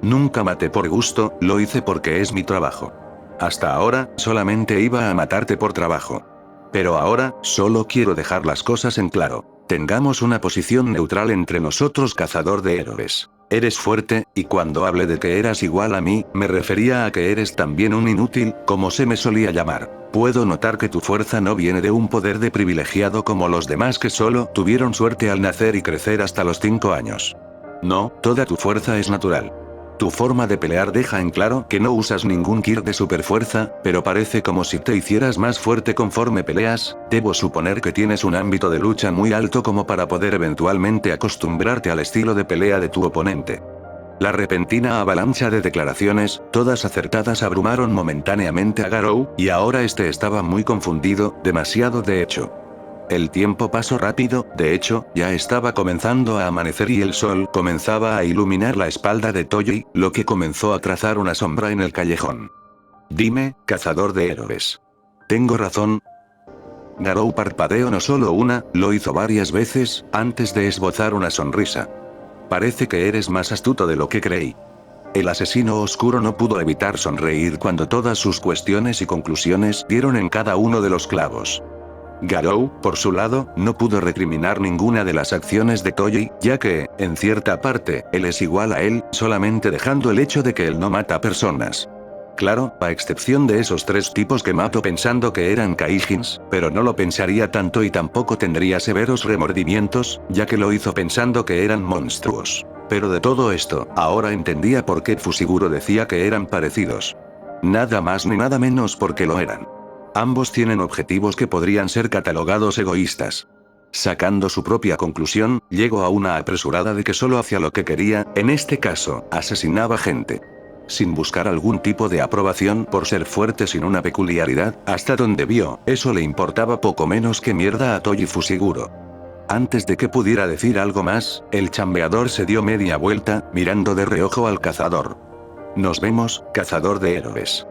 Speaker 1: Nunca maté por gusto, lo hice porque es mi trabajo. Hasta ahora, solamente iba a matarte por trabajo. Pero ahora, solo quiero dejar las cosas en claro. Tengamos una posición neutral entre nosotros, cazador de héroes. Eres fuerte, y cuando hablé de que eras igual a mí, me refería a que eres también un inútil, como se me solía llamar. Puedo notar que tu fuerza no viene de un poder de privilegiado como los demás que solo tuvieron suerte al nacer y crecer hasta los 5 años. No, toda tu fuerza es natural. Tu forma de pelear deja en claro que no usas ningún kir de superfuerza, pero parece como si te hicieras más fuerte conforme peleas. Debo suponer que tienes un ámbito de lucha muy alto como para poder eventualmente acostumbrarte al estilo de pelea de tu oponente. La repentina avalancha de declaraciones, todas acertadas, abrumaron momentáneamente a Garou, y ahora este estaba muy confundido, demasiado de hecho. El tiempo pasó rápido, de hecho, ya estaba comenzando a amanecer y el sol comenzaba a iluminar la espalda de Toji, lo que comenzó a trazar una sombra en el callejón. Dime, cazador de héroes. ¿Tengo razón? Garou parpadeó no solo una, lo hizo varias veces, antes de esbozar una sonrisa. Parece que eres más astuto de lo que creí. El asesino oscuro no pudo evitar sonreír cuando todas sus cuestiones y conclusiones dieron en cada uno de los clavos. Garou, por su lado, no pudo recriminar ninguna de las acciones de Toji, ya que, en cierta parte, él es igual a él, solamente dejando el hecho de que él no mata personas. Claro, a excepción de esos 3 tipos que mató pensando que eran Kaijins, pero no lo pensaría tanto y tampoco tendría severos remordimientos, ya que lo hizo pensando que eran monstruos. Pero de todo esto, ahora entendía por qué Fushiguro decía que eran parecidos. Nada más ni nada menos porque lo eran. Ambos tienen objetivos que podrían ser catalogados egoístas. Sacando su propia conclusión, llegó a una apresurada de que solo hacía lo que quería, en este caso, asesinaba gente. Sin buscar algún tipo de aprobación por ser fuerte sin una peculiaridad, hasta donde vio, eso le importaba poco menos que mierda a Toji Fushiguro. Antes de que pudiera decir algo más, el chambeador se dio media vuelta, mirando de reojo al cazador. Nos vemos, cazador de héroes.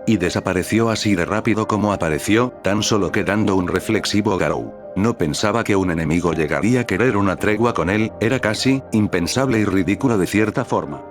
Speaker 1: Y desapareció así de rápido como apareció, tan solo quedando un reflexivo Garou. No pensaba que un enemigo llegaría a querer una tregua con él, era casi impensable y ridículo de cierta forma.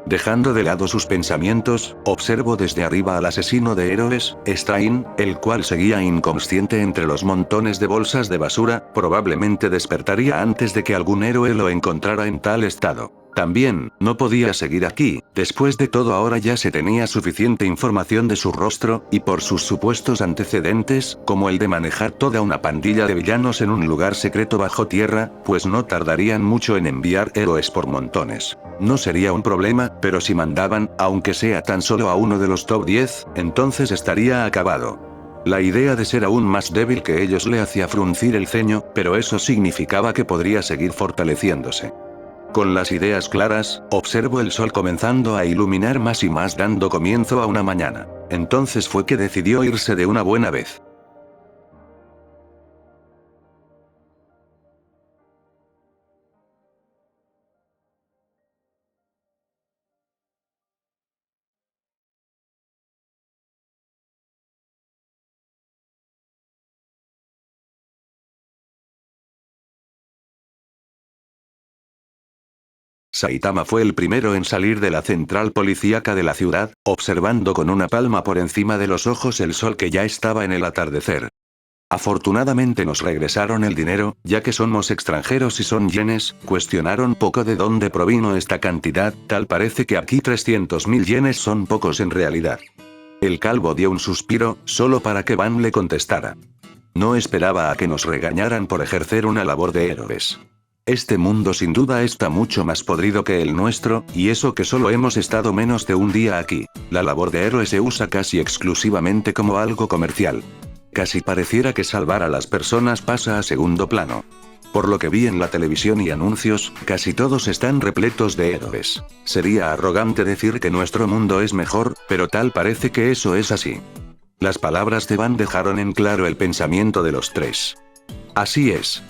Speaker 1: Dejando de lado sus pensamientos, observo desde arriba al asesino de héroes, Strain, el cual seguía inconsciente entre los montones de bolsas de basura, probablemente despertaría antes de que algún héroe lo encontrara en tal estado. También, no podía seguir aquí, después de todo ahora ya se tenía suficiente información de su rostro, y por sus supuestos antecedentes, como el de manejar toda una pandilla de villanos en un lugar secreto bajo tierra, pues no tardarían mucho en enviar héroes por montones. No sería un problema, pero si mandaban, aunque sea tan solo a uno de los top 10, entonces estaría acabado. La idea de ser aún más débil que ellos le hacía fruncir el ceño, pero eso significaba que podría seguir fortaleciéndose. Con las ideas claras, observo el sol comenzando a iluminar más y más dando comienzo a una mañana. Entonces fue que decidió irse de una buena vez. Saitama fue el primero en salir de la central policíaca de la ciudad, observando con una palma por encima de los ojos el sol que ya estaba en el atardecer. Afortunadamente nos regresaron el dinero, ya que somos extranjeros y son yenes, cuestionaron poco de dónde provino esta cantidad, tal parece que aquí 300.000 yenes son pocos en realidad. El calvo dio un suspiro, solo para que Van le contestara. No esperaba a que nos regañaran por ejercer una labor de héroes. Este mundo sin duda está mucho más podrido que el nuestro, y eso que solo hemos estado menos de un día aquí. La labor de héroe se usa casi exclusivamente como algo comercial. Casi pareciera que salvar a las personas pasa a segundo plano. Por lo que vi en la televisión y anuncios, casi todos están repletos de héroes. Sería arrogante decir que nuestro mundo es mejor, pero tal parece que eso es así. Las palabras de Van dejaron en claro el pensamiento de los tres. Así es.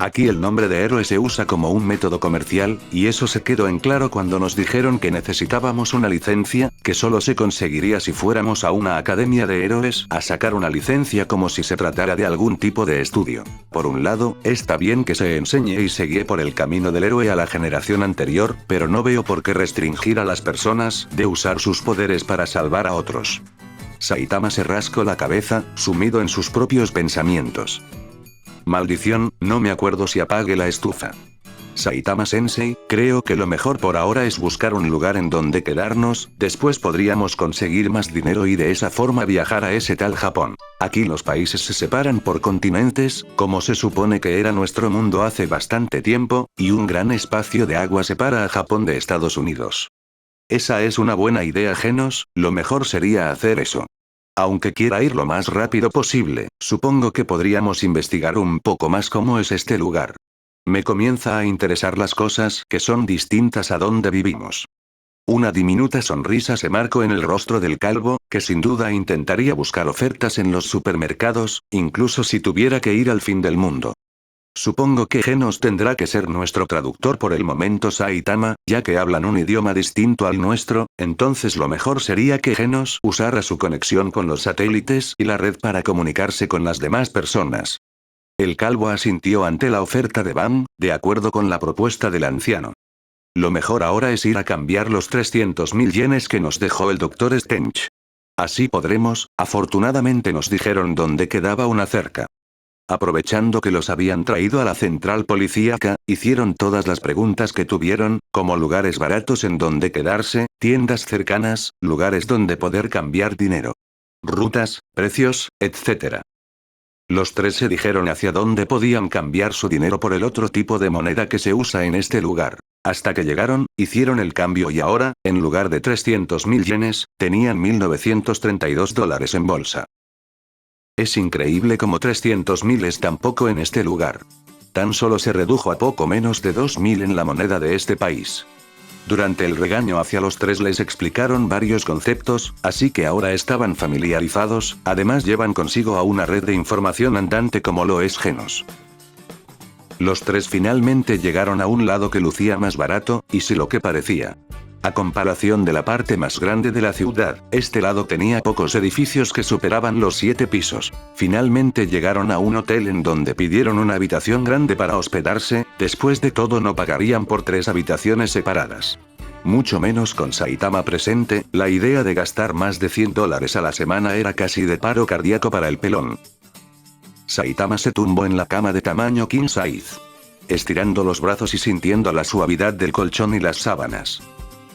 Speaker 1: Aquí el nombre de héroe se usa como un método comercial, y eso se quedó en claro cuando nos dijeron que necesitábamos una licencia, que solo se conseguiría si fuéramos a una academia de héroes a sacar una licencia como si se tratara de algún tipo de estudio. Por un lado, está bien que se enseñe y se guíe por el camino del héroe a la generación anterior, pero no veo por qué restringir a las personas de usar sus poderes para salvar a otros. Saitama se rascó la cabeza, sumido en sus propios pensamientos. Maldición, no me acuerdo si apague la estufa. Saitama-sensei, creo que lo mejor por ahora es buscar un lugar en donde quedarnos, después podríamos conseguir más dinero y de esa forma viajar a ese tal Japón. Aquí los países se separan por continentes, como se supone que era nuestro mundo hace bastante tiempo, y un gran espacio de agua separa a Japón de Estados Unidos. Esa es una buena idea, Genos, lo mejor sería hacer eso. Aunque quiera ir lo más rápido posible, supongo que podríamos investigar un poco más cómo es este lugar. Me comienza a interesar las cosas que son distintas a donde vivimos. Una diminuta sonrisa se marcó en el rostro del calvo, que sin duda intentaría buscar ofertas en los supermercados, incluso si tuviera que ir al fin del mundo. Supongo que Genos tendrá que ser nuestro traductor por el momento, Saitama, ya que hablan un idioma distinto al nuestro, entonces lo mejor sería que Genos usara su conexión con los satélites y la red para comunicarse con las demás personas. El calvo asintió ante la oferta de Van, de acuerdo con la propuesta del anciano. Lo mejor ahora es ir a cambiar los 300.000 yenes que nos dejó el Dr. Stench. Así podremos, afortunadamente nos dijeron dónde quedaba una cerca. Aprovechando que los habían traído a la central policíaca, hicieron todas las preguntas que tuvieron, como lugares baratos en donde quedarse, tiendas cercanas, lugares donde poder cambiar dinero, rutas, precios, etc. Los tres se dijeron hacia dónde podían cambiar su dinero por el otro tipo de moneda que se usa en este lugar. Hasta que llegaron, hicieron el cambio y ahora, en lugar de 300.000 yenes, tenían 1.932 dólares en bolsa. Es increíble como 300.000 es tan poco en este lugar. Tan solo se redujo a poco menos de 2.000 en la moneda de este país. Durante el regaño hacia los tres les explicaron varios conceptos, así que ahora estaban familiarizados, además llevan consigo a una red de información andante como lo es Genos. Los tres finalmente llegaron a un lado que lucía más barato, y sí lo que parecía. A comparación de la parte más grande de la ciudad, este lado tenía pocos edificios que superaban los 7 pisos. Finalmente llegaron a un hotel en donde pidieron una habitación grande para hospedarse, después de todo no pagarían por 3 habitaciones separadas. Mucho menos con Saitama presente, la idea de gastar más de $100 a la semana era casi de paro cardíaco para el pelón. Saitama se tumbó en la cama de tamaño king size, estirando los brazos y sintiendo la suavidad del colchón y las sábanas.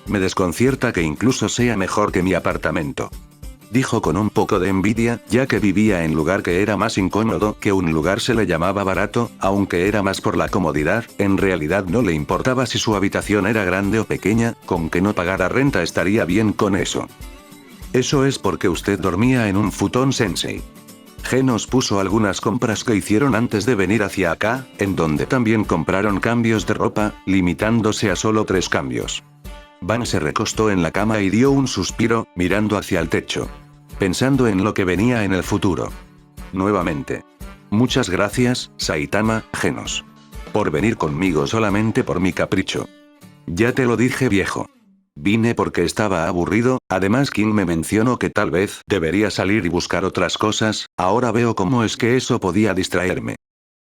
Speaker 1: Me desconcierta que incluso sea mejor que mi apartamento, dijo con un poco de envidia, ya que vivía en lugar que era más incómodo, que un lugar se le llamaba barato, aunque era más por la comodidad, en realidad no le importaba si su habitación era grande o pequeña, con que no pagara renta estaría bien con eso. Eso es porque usted dormía en un futón sensei. Genos puso algunas compras que hicieron antes de venir hacia acá, en donde también compraron cambios de ropa, limitándose a solo 3 cambios. Van se recostó en la cama y dio un suspiro, mirando hacia el techo, pensando en lo que venía en el futuro. Nuevamente. Muchas gracias, Saitama, Genos. Por venir conmigo solamente por mi capricho. Ya te lo dije, viejo. Vine porque estaba aburrido, además King me mencionó que tal vez debería salir y buscar otras cosas, ahora veo cómo es que eso podía distraerme.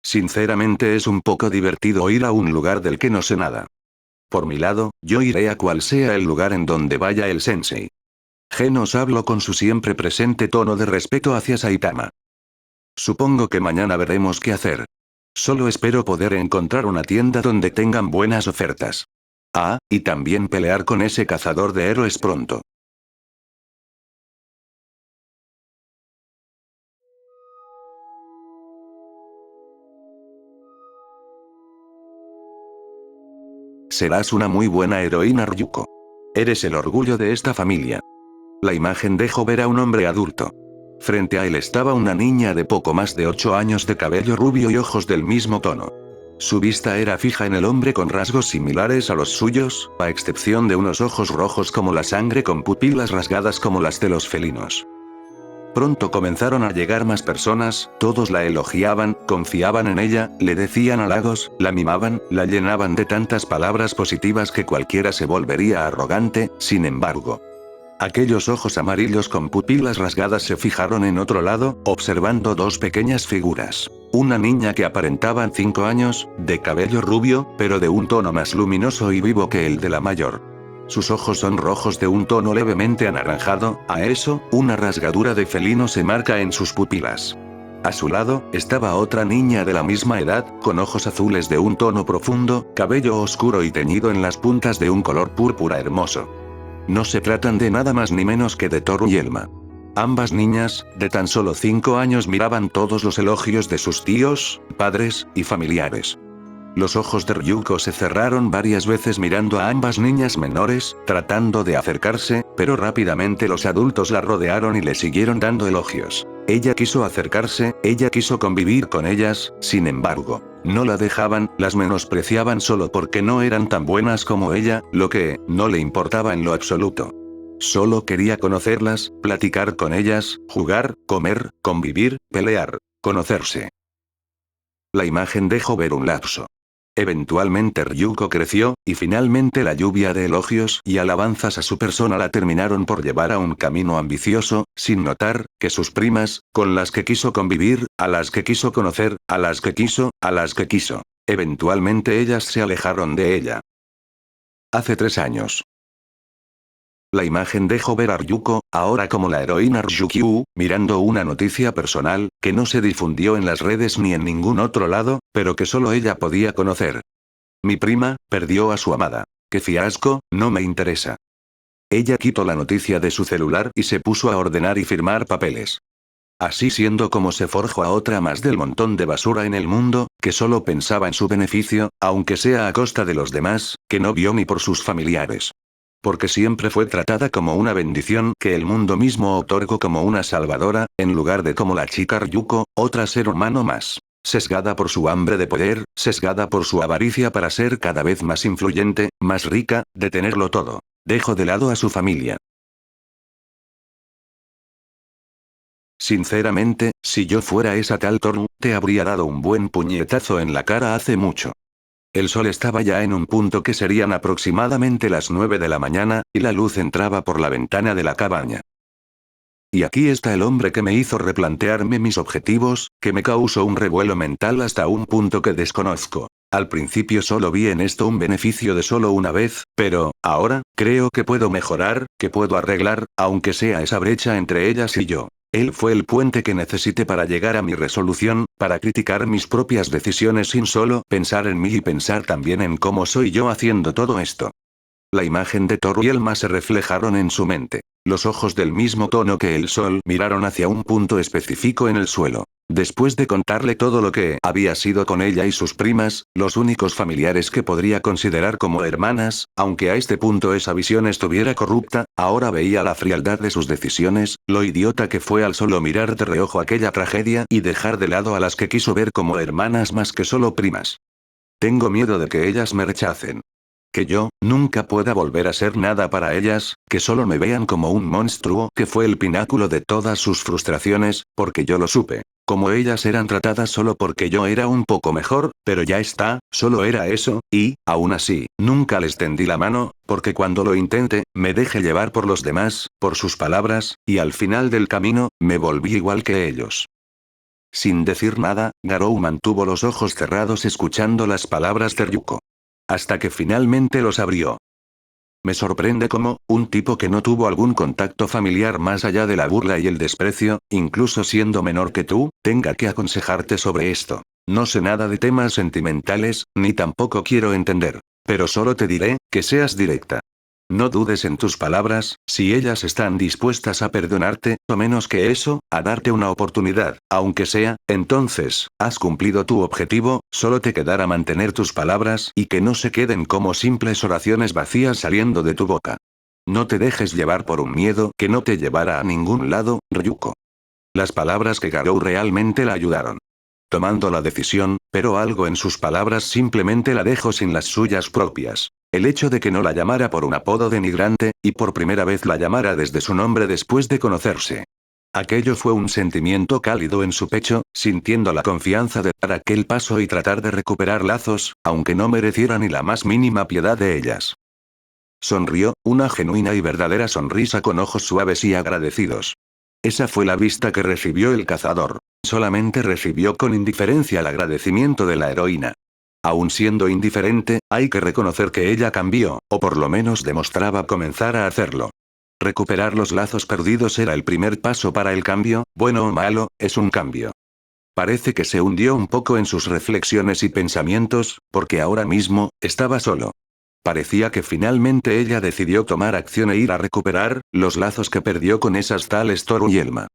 Speaker 1: Sinceramente es un poco divertido ir a un lugar del que no sé nada. Por mi lado, yo iré a cual sea el lugar en donde vaya el sensei. Genos habló con su siempre presente tono de respeto hacia Saitama. Supongo que mañana veremos qué hacer. Solo espero poder encontrar una tienda donde tengan buenas ofertas. Ah, y también pelear con ese cazador de héroes pronto. Serás una muy buena heroína, Ryuko. Eres el orgullo de esta familia. La imagen dejó ver a un hombre adulto. Frente a él estaba una niña de poco más de 8 años de cabello rubio y ojos del mismo tono. Su vista era fija en el hombre con rasgos similares a los suyos, a excepción de unos ojos rojos como la sangre con pupilas rasgadas como las de los felinos. Pronto comenzaron a llegar más personas, todos la elogiaban, confiaban en ella, le decían halagos, la mimaban, la llenaban de tantas palabras positivas que cualquiera se volvería arrogante, sin embargo. Aquellos ojos amarillos con pupilas rasgadas se fijaron en otro lado, observando 2 pequeñas figuras. Una niña que aparentaban 5 años, de cabello rubio, pero de un tono más luminoso y vivo que el de la mayor. Sus ojos son rojos de un tono levemente anaranjado, a eso, una rasgadura de felino se marca en sus pupilas. A su lado, estaba otra niña de la misma edad, con ojos azules de un tono profundo, cabello oscuro y teñido en las puntas de un color púrpura hermoso. No se tratan de nada más ni menos que de Toru y Elma. Ambas niñas, de tan solo 5 años, miraban todos los elogios de sus tíos, padres, y familiares. Los ojos de Ryuko se cerraron varias veces mirando a ambas niñas menores, tratando de acercarse, pero rápidamente los adultos la rodearon y le siguieron dando elogios. Ella quiso acercarse, ella quiso convivir con ellas, sin embargo, no la dejaban, las menospreciaban solo porque no eran tan buenas como ella, lo que no le importaba en lo absoluto. Solo quería conocerlas, platicar con ellas, jugar, comer, convivir, pelear, conocerse. La imagen dejó ver un lapso. Eventualmente Ryuko creció, y finalmente la lluvia de elogios y alabanzas a su persona la terminaron por llevar a un camino ambicioso, sin notar que sus primas, con las que quiso convivir, a las que quiso conocer, a las que quiso, eventualmente ellas se alejaron de ella. Hace 3 años. La imagen dejó ver a Ryuko, ahora como la heroína Ryukyu, mirando una noticia personal, que no se difundió en las redes ni en ningún otro lado, pero que solo ella podía conocer. Mi prima, perdió a su amada. ¡Qué fiasco! No me interesa. Ella quitó la noticia de su celular y se puso a ordenar y firmar papeles. Así siendo como se forjó a otra más del montón de basura en el mundo, que solo pensaba en su beneficio, aunque sea a costa de los demás, que no vio ni por sus familiares. Porque siempre fue tratada como una bendición que el mundo mismo otorgó como una salvadora, en lugar de como la chica Ryuko, otra ser humano más. Sesgada por su hambre de poder, sesgada por su avaricia para ser cada vez más influyente, más rica, de tenerlo todo. Dejó de lado a su familia. Sinceramente, si yo fuera esa tal Tornu, te habría dado un buen puñetazo en la cara hace mucho. El sol estaba ya en un punto que serían aproximadamente las 9 de la mañana, y la luz entraba por la ventana de la cabaña. Y aquí está el hombre que me hizo replantearme mis objetivos, que me causó un revuelo mental hasta un punto que desconozco. Al principio solo vi en esto un beneficio de solo una vez, pero, ahora, creo que puedo mejorar, que puedo arreglar, aunque sea esa brecha entre ellas y yo. Él fue el puente que necesité para llegar a mi resolución, para criticar mis propias decisiones sin solo pensar en mí y pensar también en cómo soy yo haciendo todo esto. La imagen de Thor y Elma se reflejaron en su mente. Los ojos del mismo tono que el sol miraron hacia un punto específico en el suelo. Después de contarle todo lo que había sido con ella y sus primas, los únicos familiares que podría considerar como hermanas, aunque a este punto esa visión estuviera corrupta, ahora veía la frialdad de sus decisiones, lo idiota que fue al solo mirar de reojo aquella tragedia y dejar de lado a las que quiso ver como hermanas más que solo primas. Tengo miedo de que ellas me rechacen. Que yo, nunca pueda volver a ser nada para ellas, que solo me vean como un monstruo que fue el pináculo de todas sus frustraciones, porque yo lo supe. Como ellas eran tratadas solo porque yo era un poco mejor, pero ya está, solo era eso, y, aún así, nunca les tendí la mano, porque cuando lo intenté, me dejé llevar por los demás, por sus palabras, y al final del camino, me volví igual que ellos. Sin decir nada, Garou mantuvo los ojos cerrados escuchando las palabras de Ryuko. Hasta que finalmente los abrió. Me sorprende cómo, un tipo que no tuvo algún contacto familiar más allá de la burla y el desprecio, incluso siendo menor que tú, tenga que aconsejarte sobre esto. No sé nada de temas sentimentales, ni tampoco quiero entender. Pero solo te diré, que seas directa. No dudes en tus palabras, si ellas están dispuestas a perdonarte, o menos que eso, a darte una oportunidad, aunque sea, entonces, has cumplido tu objetivo, solo te quedará mantener tus palabras y que no se queden como simples oraciones vacías saliendo de tu boca. No te dejes llevar por un miedo que no te llevará a ningún lado, Ryuko. Las palabras que Garou realmente la ayudaron. Tomando la decisión, pero algo en sus palabras simplemente la dejó sin las suyas propias. El hecho de que no la llamara por un apodo denigrante, y por primera vez la llamara desde su nombre después de conocerse. Aquello fue un sentimiento cálido en su pecho, sintiendo la confianza de dar aquel paso y tratar de recuperar lazos, aunque no mereciera ni la más mínima piedad de ellas. Sonrió, una genuina y verdadera sonrisa con ojos suaves y agradecidos. Esa fue la vista que recibió el cazador. Solamente recibió con indiferencia el agradecimiento de la heroína. Aun siendo indiferente, hay que reconocer que ella cambió, o por lo menos demostraba comenzar a hacerlo. Recuperar los lazos perdidos era el primer paso para el cambio, bueno o malo, es un cambio. Parece que se hundió un poco en sus reflexiones y pensamientos, porque ahora mismo, estaba solo. Parecía que finalmente ella decidió tomar acción e ir a recuperar los lazos que perdió con esas tales Toru y Elma.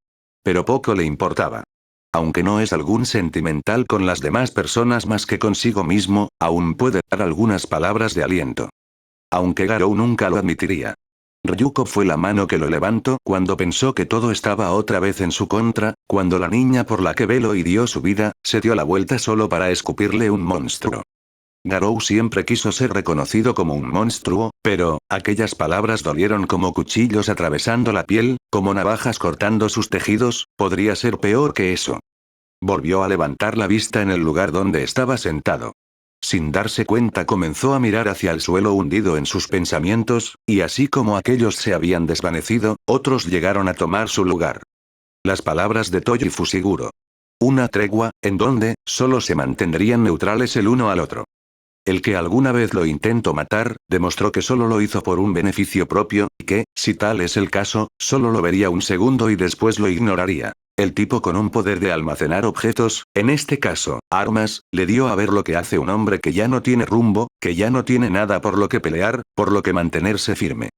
Speaker 1: Pero poco le importaba. Aunque no es algún sentimental con las demás personas más que consigo mismo, aún puede dar algunas palabras de aliento. Aunque Garou nunca lo admitiría. Ryuko fue la mano que lo levantó cuando pensó que todo estaba otra vez en su contra, cuando la niña por la que veló y dio su vida, se dio la vuelta solo para escupirle un monstruo. Garou siempre quiso ser reconocido como un monstruo, pero, aquellas palabras dolieron como cuchillos atravesando la piel, como navajas cortando sus tejidos, podría ser peor que eso. Volvió a levantar la vista en el lugar donde estaba sentado. Sin darse cuenta comenzó a mirar hacia el suelo hundido en sus pensamientos, y así como aquellos se habían desvanecido, otros llegaron a tomar su lugar. Las palabras de Toji Fushiguro. Una tregua, en donde, solo se mantendrían neutrales el uno al otro. El que alguna vez lo intentó matar, demostró que solo lo hizo por un beneficio propio, y que, si tal es el caso, solo lo vería un segundo y después lo ignoraría. El tipo con un poder de almacenar objetos, en este caso, armas, le dio a ver lo que hace un hombre que ya no tiene rumbo, que ya no tiene nada por lo que pelear, por lo que mantenerse firme.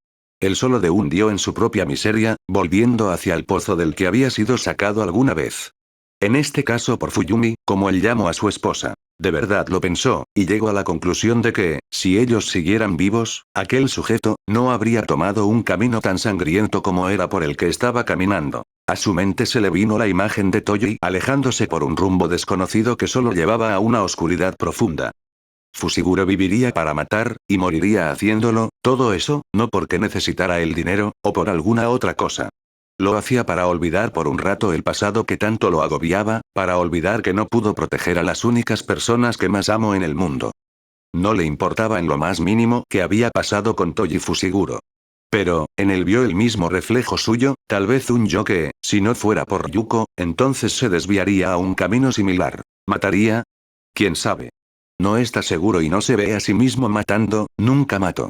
Speaker 1: Él solo de hundió en su propia miseria, volviendo hacia el pozo del que había sido sacado alguna vez. En este caso por Fuyumi, como él llamó a su esposa. De verdad lo pensó, y llegó a la conclusión de que, si ellos siguieran vivos, aquel sujeto, no habría tomado un camino tan sangriento como era por el que estaba caminando. A su mente se le vino la imagen de Toji alejándose por un rumbo desconocido que solo llevaba a una oscuridad profunda. Fushiguro viviría para matar, y moriría haciéndolo, todo eso, no porque necesitara el dinero, o por alguna otra cosa. Lo hacía para olvidar por un rato el pasado que tanto lo agobiaba, para olvidar que no pudo proteger a las únicas personas que más amo en el mundo. No le importaba en lo más mínimo qué había pasado con Toji Fushiguro. Pero, en él vio el mismo reflejo suyo, tal vez un yo que, si no fuera por Yuko, entonces se desviaría a un camino similar. ¿Mataría? ¿Quién sabe? No está seguro y no se ve a sí mismo matando, nunca mató.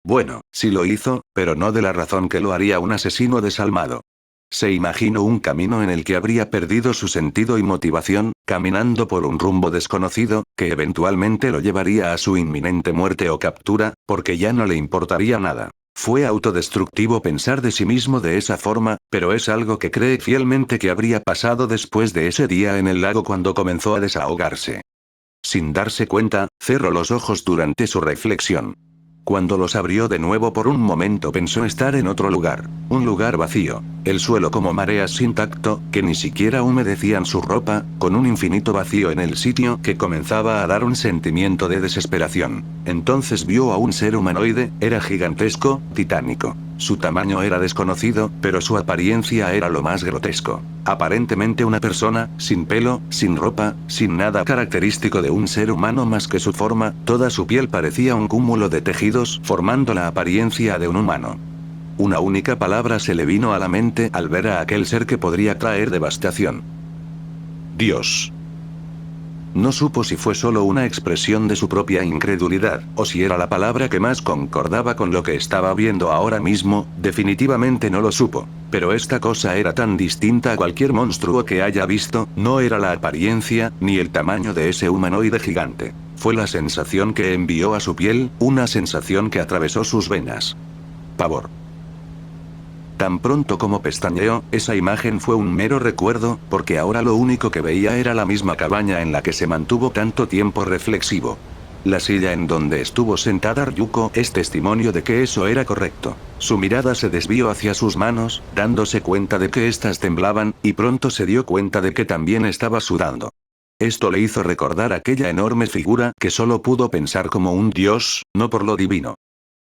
Speaker 1: Bueno, sí lo hizo, pero no de la razón que lo haría un asesino desalmado. Se imaginó un camino en el que habría perdido su sentido y motivación, caminando por un rumbo desconocido, que eventualmente lo llevaría a su inminente muerte o captura, porque ya no le importaría nada. Fue autodestructivo pensar de sí mismo de esa forma, pero es algo que cree fielmente que habría pasado después de ese día en el lago cuando comenzó a desahogarse. Sin darse cuenta, cerró los ojos durante su reflexión. Cuando los abrió de nuevo por un momento pensó estar en otro lugar, un lugar vacío, el suelo como mareas sin tacto, que ni siquiera humedecían su ropa, con un infinito vacío en el sitio que comenzaba a dar un sentimiento de desesperación. Entonces vio a un ser humanoide, era gigantesco, titánico. Su tamaño era desconocido, pero su apariencia era lo más grotesco. Aparentemente una persona, sin pelo, sin ropa, sin nada característico de un ser humano más que su forma, toda su piel parecía un cúmulo de tejidos, formando la apariencia de un humano. Una única palabra se le vino a la mente al ver a aquel ser que podría traer devastación. Dios. No supo si fue solo una expresión de su propia incredulidad, o si era la palabra que más concordaba con lo que estaba viendo ahora mismo, definitivamente no lo supo. Pero esta cosa era tan distinta a cualquier monstruo que haya visto, no era la apariencia, ni el tamaño de ese humanoide gigante. Fue la sensación que envió a su piel, una sensación que atravesó sus venas. Pavor. Tan pronto como pestañeó, esa imagen fue un mero recuerdo, porque ahora lo único que veía era la misma cabaña en la que se mantuvo tanto tiempo reflexivo. La silla en donde estuvo sentada Ryuko es testimonio de que eso era correcto. Su mirada se desvió hacia sus manos, dándose cuenta de que éstas temblaban, y pronto se dio cuenta de que también estaba sudando. Esto le hizo recordar aquella enorme figura que solo pudo pensar como un dios, no por lo divino.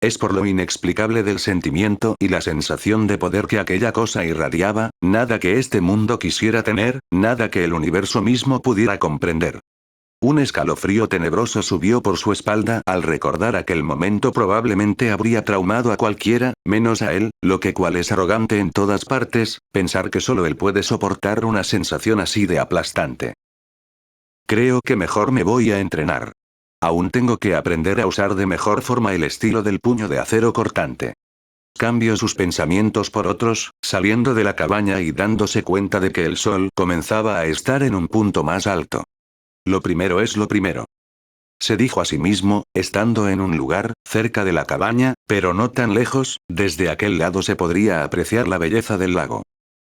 Speaker 1: Es por lo inexplicable del sentimiento y la sensación de poder que aquella cosa irradiaba, nada que este mundo quisiera tener, nada que el universo mismo pudiera comprender. Un escalofrío tenebroso subió por su espalda al recordar aquel momento. Probablemente habría traumado a cualquiera, menos a él, lo que cual es arrogante en todas partes, pensar que solo él puede soportar una sensación así de aplastante. Creo que mejor me voy a entrenar. Aún tengo que aprender a usar de mejor forma el estilo del puño de acero cortante. Cambió sus pensamientos por otros, saliendo de la cabaña y dándose cuenta de que el sol comenzaba a estar en un punto más alto. Lo primero es lo primero. Se dijo a sí mismo, estando en un lugar, cerca de la cabaña, pero no tan lejos, desde aquel lado se podría apreciar la belleza del lago.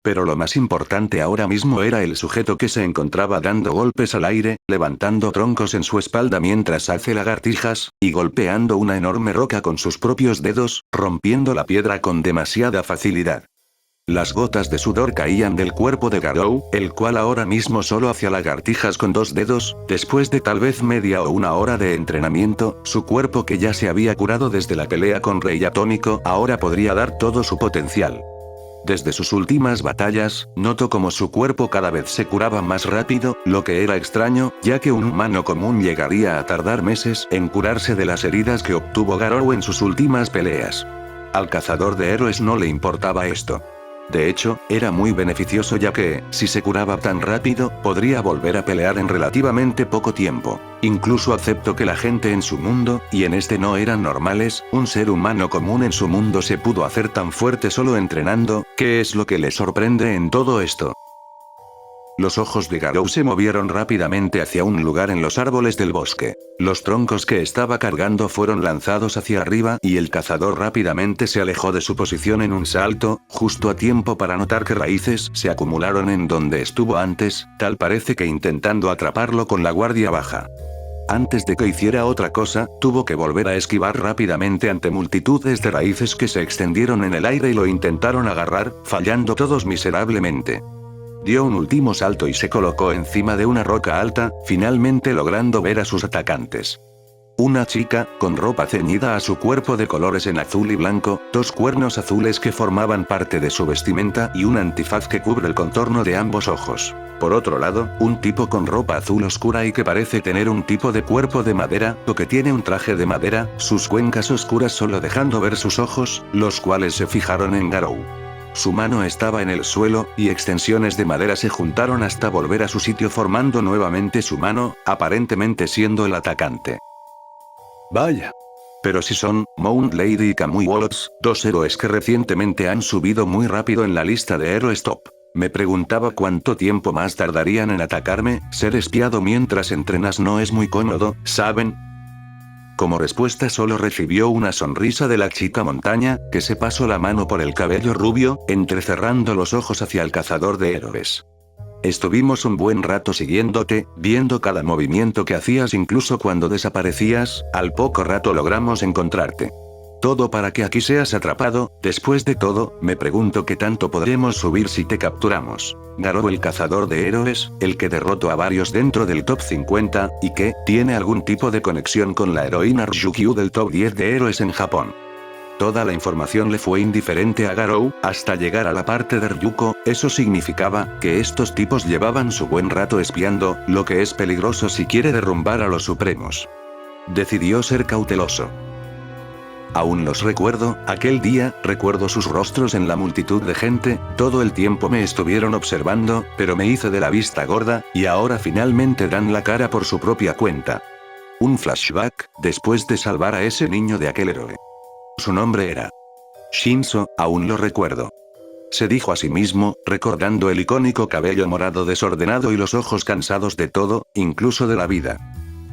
Speaker 1: Pero lo más importante ahora mismo era el sujeto que se encontraba dando golpes al aire, levantando troncos en su espalda mientras hace lagartijas, y golpeando una enorme roca con sus propios dedos, rompiendo la piedra con demasiada facilidad. Las gotas de sudor caían del cuerpo de Garou, el cual ahora mismo solo hacía lagartijas con 2 dedos, después de tal vez media o una hora de entrenamiento, su cuerpo que ya se había curado desde la pelea con Rey Atómico ahora podría dar todo su potencial. Desde sus últimas batallas, notó como su cuerpo cada vez se curaba más rápido, lo que era extraño, ya que un humano común llegaría a tardar meses en curarse de las heridas que obtuvo Garou en sus últimas peleas. Al cazador de héroes no le importaba esto. De hecho, era muy beneficioso ya que, si se curaba tan rápido, podría volver a pelear en relativamente poco tiempo. Incluso aceptó que la gente en su mundo, y en este no eran normales, un ser humano común en su mundo se pudo hacer tan fuerte solo entrenando. ¿Qué es lo que le sorprende en todo esto? Los ojos de Garou se movieron rápidamente hacia un lugar en los árboles del bosque. Los troncos que estaba cargando fueron lanzados hacia arriba y el cazador rápidamente se alejó de su posición en un salto, justo a tiempo para notar que raíces se acumularon en donde estuvo antes, tal parece que intentando atraparlo con la guardia baja. Antes de que hiciera otra cosa, tuvo que volver a esquivar rápidamente ante multitudes de raíces que se extendieron en el aire y lo intentaron agarrar, fallando todos miserablemente. Dio un último salto y se colocó encima de una roca alta, finalmente logrando ver a sus atacantes. Una chica, con ropa ceñida a su cuerpo de colores en azul y blanco, 2 cuernos azules que formaban parte de su vestimenta y un antifaz que cubre el contorno de ambos ojos. Por otro lado, un tipo con ropa azul oscura y que parece tener un tipo de cuerpo de madera, o que tiene un traje de madera, sus cuencas oscuras solo dejando ver sus ojos, los cuales se fijaron en Garou. Su mano estaba en el suelo, y extensiones de madera se juntaron hasta volver a su sitio formando nuevamente su mano, aparentemente siendo el atacante. Vaya. Pero si son, Mount Lady y Kamui Wolves, 2 héroes que recientemente han subido muy rápido en la lista de héroes top. Me preguntaba cuánto tiempo más tardarían en atacarme. Ser espiado mientras entrenas no es muy cómodo, ¿saben? Como respuesta solo recibió una sonrisa de la chica montaña, que se pasó la mano por el cabello rubio, entrecerrando los ojos hacia el cazador de héroes. Estuvimos un buen rato siguiéndote, viendo cada movimiento que hacías incluso cuando desaparecías, al poco rato logramos encontrarte. Todo para que aquí seas atrapado. Después de todo, me pregunto qué tanto podremos subir si te capturamos. Garou, el cazador de héroes, el que derrotó a varios dentro del top 50, y que tiene algún tipo de conexión con la heroína Ryukyu del top 10 de héroes en Japón. Toda la información le fue indiferente a Garou, hasta llegar a la parte de Ryuko. Eso significaba que estos tipos llevaban su buen rato espiando, lo que es peligroso si quiere derrumbar a los supremos. Decidió ser cauteloso. Aún los recuerdo, aquel día, recuerdo sus rostros en la multitud de gente, todo el tiempo me estuvieron observando, pero me hice de la vista gorda, y ahora finalmente dan la cara por su propia cuenta. Un flashback, después de salvar a ese niño de aquel héroe. Su nombre era Shinzo, aún lo recuerdo. Se dijo a sí mismo, recordando el icónico cabello morado desordenado y los ojos cansados de todo, incluso de la vida.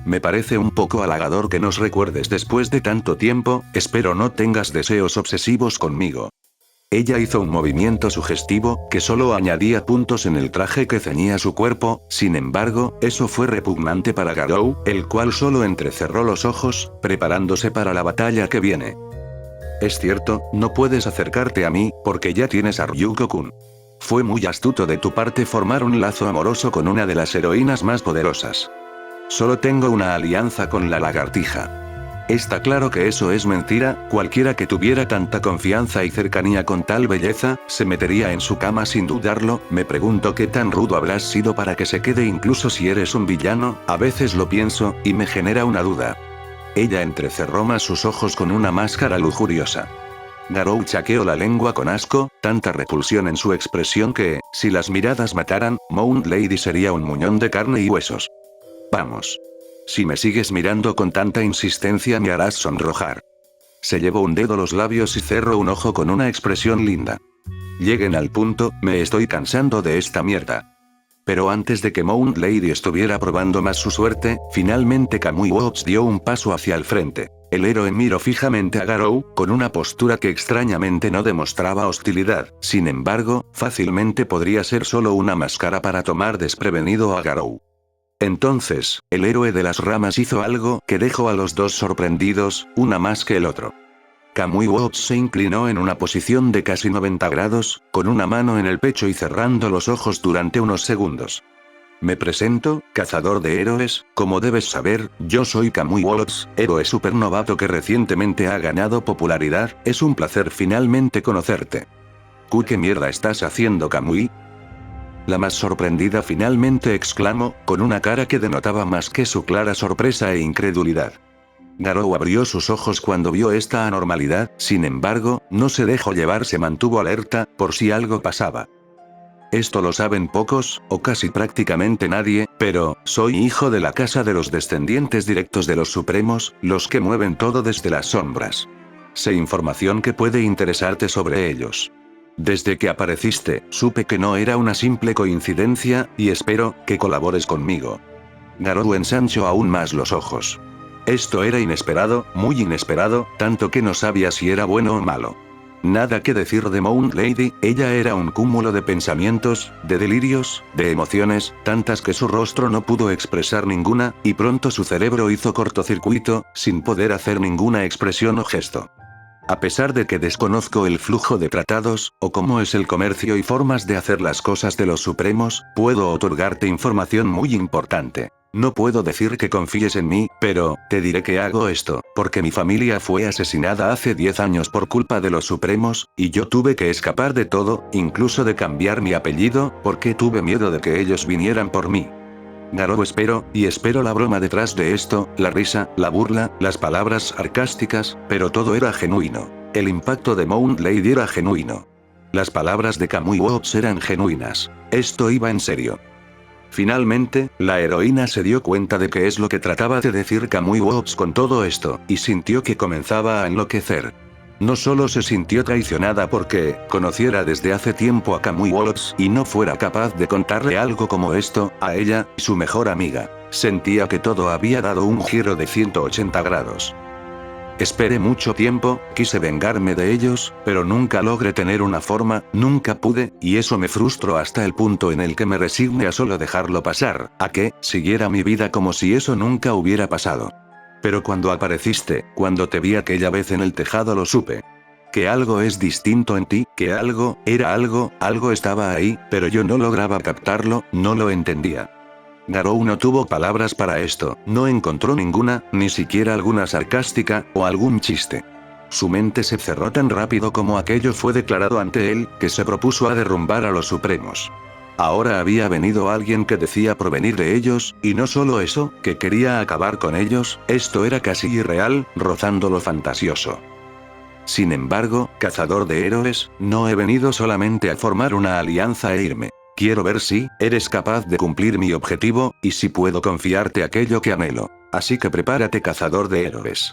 Speaker 1: Me parece un poco halagador que nos recuerdes después de tanto tiempo, espero no tengas deseos obsesivos conmigo. Ella hizo un movimiento sugestivo, que solo añadía puntos en el traje que ceñía su cuerpo. Sin embargo, eso fue repugnante para Garou, el cual solo entrecerró los ojos, preparándose para la batalla que viene. Es cierto, no puedes acercarte a mí, porque ya tienes a Ryuko-kun. Fue muy astuto de tu parte formar un lazo amoroso con una de las heroínas más poderosas. Solo tengo una alianza con la lagartija. Está claro que eso es mentira. Cualquiera que tuviera tanta confianza y cercanía con tal belleza, se metería en su cama sin dudarlo. Me pregunto qué tan rudo habrás sido para que se quede incluso si eres un villano. A veces lo pienso, y me genera una duda. Ella entrecerró más sus ojos con una máscara lujuriosa. Garou chaqueó la lengua con asco, tanta repulsión en su expresión que, si las miradas mataran, Mount Lady sería un muñón de carne y huesos. Vamos. Si me sigues mirando con tanta insistencia me harás sonrojar. Se llevó un dedo a los labios y cerró un ojo con una expresión linda. Lleguen al punto, me estoy cansando de esta mierda. Pero antes de que Mount Lady estuviera probando más su suerte, finalmente Kamui Wolves dio un paso hacia el frente. El héroe miró fijamente a Garou, con una postura que extrañamente no demostraba hostilidad. Sin embargo, fácilmente podría ser solo una máscara para tomar desprevenido a Garou. Entonces, el héroe de las ramas hizo algo que dejó a los dos sorprendidos, una más que el otro. Kamui Wolves se inclinó en una posición de casi 90 grados, con una mano en el pecho y cerrando los ojos durante unos segundos. Me presento, cazador de héroes. Como debes saber, yo soy Kamui Wolves, héroe supernovato que recientemente ha ganado popularidad. Es un placer finalmente conocerte. ¿Qué mierda estás haciendo, Kamui? La más sorprendida finalmente exclamó, con una cara que denotaba más que su clara sorpresa e incredulidad. Garou abrió sus ojos cuando vio esta anormalidad, sin embargo, no se dejó llevar, se mantuvo alerta, por si algo pasaba. Esto lo saben pocos, o casi prácticamente nadie, pero, soy hijo de la casa de los descendientes directos de los Supremos, los que mueven todo desde las sombras. Sé información que puede interesarte sobre ellos. Desde que apareciste, supe que no era una simple coincidencia, y espero que colabores conmigo. Garou ensanchó aún más los ojos. Esto era inesperado, muy inesperado, tanto que no sabía si era bueno o malo. Nada que decir de Mount Lady, ella era un cúmulo de pensamientos, de delirios, de emociones, tantas que su rostro no pudo expresar ninguna, y pronto su cerebro hizo cortocircuito, sin poder hacer ninguna expresión o gesto. A pesar de que desconozco el flujo de tratados, o cómo es el comercio y formas de hacer las cosas de los Supremos, puedo otorgarte información muy importante. No puedo decir que confíes en mí, pero, te diré que hago esto, porque mi familia fue asesinada hace 10 años por culpa de los Supremos, y yo tuve que escapar de todo, incluso de cambiar mi apellido, porque tuve miedo de que ellos vinieran por mí. Garou espero la broma detrás de esto, la risa, la burla, las palabras sarcásticas, pero todo era genuino. El impacto de Mount Lady era genuino. Las palabras de Kamui Wops eran genuinas. Esto iba en serio. Finalmente, la heroína se dio cuenta de qué es lo que trataba de decir Kamui Wops con todo esto, y sintió que comenzaba a enloquecer. No solo se sintió traicionada porque conociera desde hace tiempo a Kamui Wops y no fuera capaz de contarle algo como esto a ella, su mejor amiga. Sentía que todo había dado un giro de 180 grados. Esperé mucho tiempo, quise vengarme de ellos, pero nunca logré tener una forma, nunca pude, y eso me frustró hasta el punto en el que me resigné a solo dejarlo pasar, a que siguiera mi vida como si eso nunca hubiera pasado. Pero cuando apareciste, cuando te vi aquella vez en el tejado lo supe. Que algo es distinto en ti, que algo estaba ahí, pero yo no lograba captarlo, no lo entendía. Garou no tuvo palabras para esto, no encontró ninguna, ni siquiera alguna sarcástica, o algún chiste. Su mente se cerró tan rápido como aquello fue declarado ante él, que se propuso a derrumbar a los Supremos. Ahora había venido alguien que decía provenir de ellos, y no solo eso, que quería acabar con ellos, esto era casi irreal, rozando lo fantasioso. Sin embargo, cazador de héroes, no he venido solamente a formar una alianza e irme. Quiero ver si eres capaz de cumplir mi objetivo, y si puedo confiarte aquello que anhelo. Así que prepárate, cazador de héroes.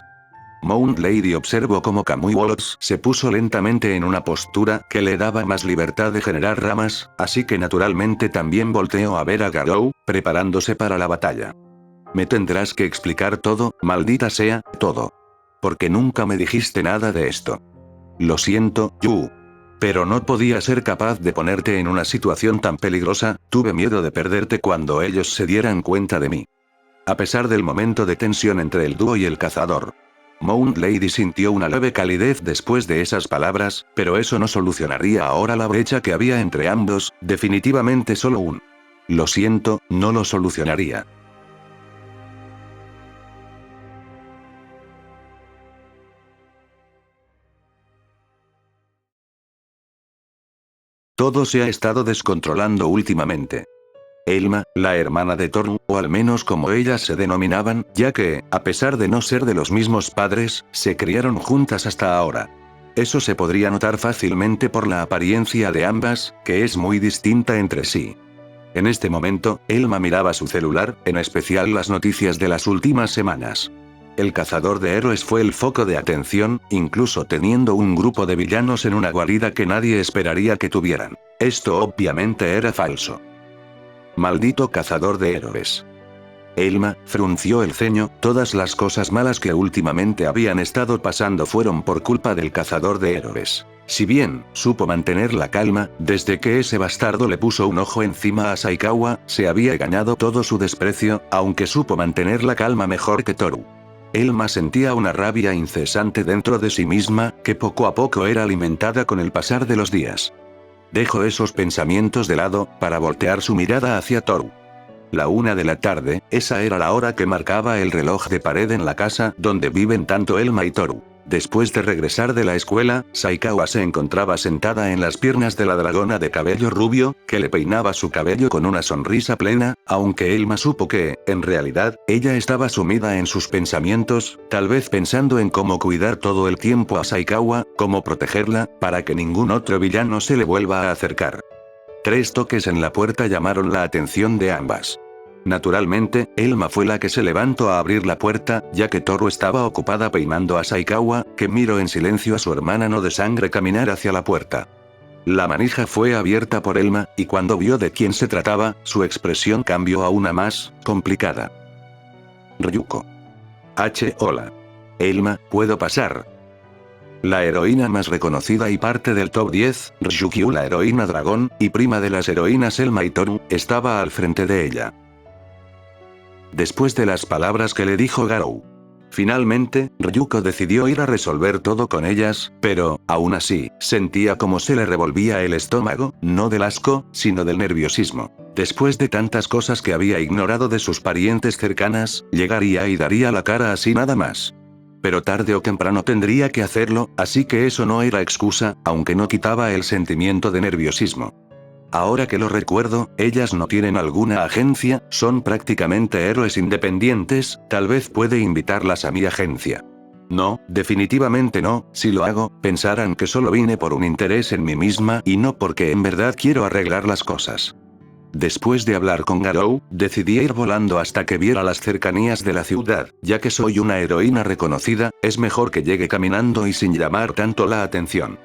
Speaker 1: Mount Lady observó cómo Kamui Wops se puso lentamente en una postura que le daba más libertad de generar ramas, así que naturalmente también volteó a ver a Garou, preparándose para la batalla. Me tendrás que explicar todo, maldita sea, todo. Porque nunca me dijiste nada de esto. Lo siento, Yu. Pero no podía ser capaz de ponerte en una situación tan peligrosa, tuve miedo de perderte cuando ellos se dieran cuenta de mí. A pesar del momento de tensión entre el dúo y el cazador. Mount Lady sintió una leve calidez después de esas palabras, pero eso no solucionaría ahora la brecha que había entre ambos, definitivamente solo un. Lo siento, no lo solucionaría. Todo se ha estado descontrolando últimamente. Elma, la hermana de Toru, o al menos como ellas se denominaban, ya que, a pesar de no ser de los mismos padres, se criaron juntas hasta ahora. Eso se podría notar fácilmente por la apariencia de ambas, que es muy distinta entre sí. En este momento, Elma miraba su celular, en especial las noticias de las últimas semanas. El cazador de héroes fue el foco de atención, incluso teniendo un grupo de villanos en una guarida que nadie esperaría que tuvieran. Esto obviamente era falso. Maldito cazador de héroes. Elma frunció el ceño, todas las cosas malas que últimamente habían estado pasando fueron por culpa del cazador de héroes. Si bien, supo mantener la calma, desde que ese bastardo le puso un ojo encima a Saikawa, se había ganado todo su desprecio, aunque supo mantener la calma mejor que Toru. Elma sentía una rabia incesante dentro de sí misma, que poco a poco era alimentada con el pasar de los días. Dejó esos pensamientos de lado, para voltear su mirada hacia Toru. La 1 de la tarde, esa era la hora que marcaba el reloj de pared en la casa donde viven tanto Elma y Toru. Después de regresar de la escuela, Saikawa se encontraba sentada en las piernas de la dragona de cabello rubio, que le peinaba su cabello con una sonrisa plena, aunque Elma supo que, en realidad, ella estaba sumida en sus pensamientos, tal vez pensando en cómo cuidar todo el tiempo a Saikawa, cómo protegerla, para que ningún otro villano se le vuelva a acercar. 3 toques en la puerta llamaron la atención de ambas. Naturalmente, Elma fue la que se levantó a abrir la puerta, ya que Toru estaba ocupada peinando a Saikawa, que miró en silencio a su hermana no de sangre caminar hacia la puerta. La manija fue abierta por Elma, y cuando vio de quién se trataba, su expresión cambió a una más complicada. Ryuko. Hola. Elma, ¿puedo pasar? La heroína más reconocida y parte del top 10, Ryukyu, la heroína dragón, y prima de las heroínas Elma y Toru, estaba al frente de ella. Después de las palabras que le dijo Garou. Finalmente, Ryuko decidió ir a resolver todo con ellas, pero, aún así, sentía como se le revolvía el estómago, no del asco, sino del nerviosismo. Después de tantas cosas que había ignorado de sus parientes cercanas, llegaría y daría la cara así nada más. Pero tarde o temprano tendría que hacerlo, así que eso no era excusa, aunque no quitaba el sentimiento de nerviosismo. Ahora que lo recuerdo, ellas no tienen alguna agencia, son prácticamente héroes independientes, tal vez puede invitarlas a mi agencia. No, definitivamente no, si lo hago, pensarán que solo vine por un interés en mí misma y no porque en verdad quiero arreglar las cosas. Después de hablar con Garou, decidí ir volando hasta que viera las cercanías de la ciudad, ya que soy una heroína reconocida, es mejor que llegue caminando y sin llamar tanto la atención.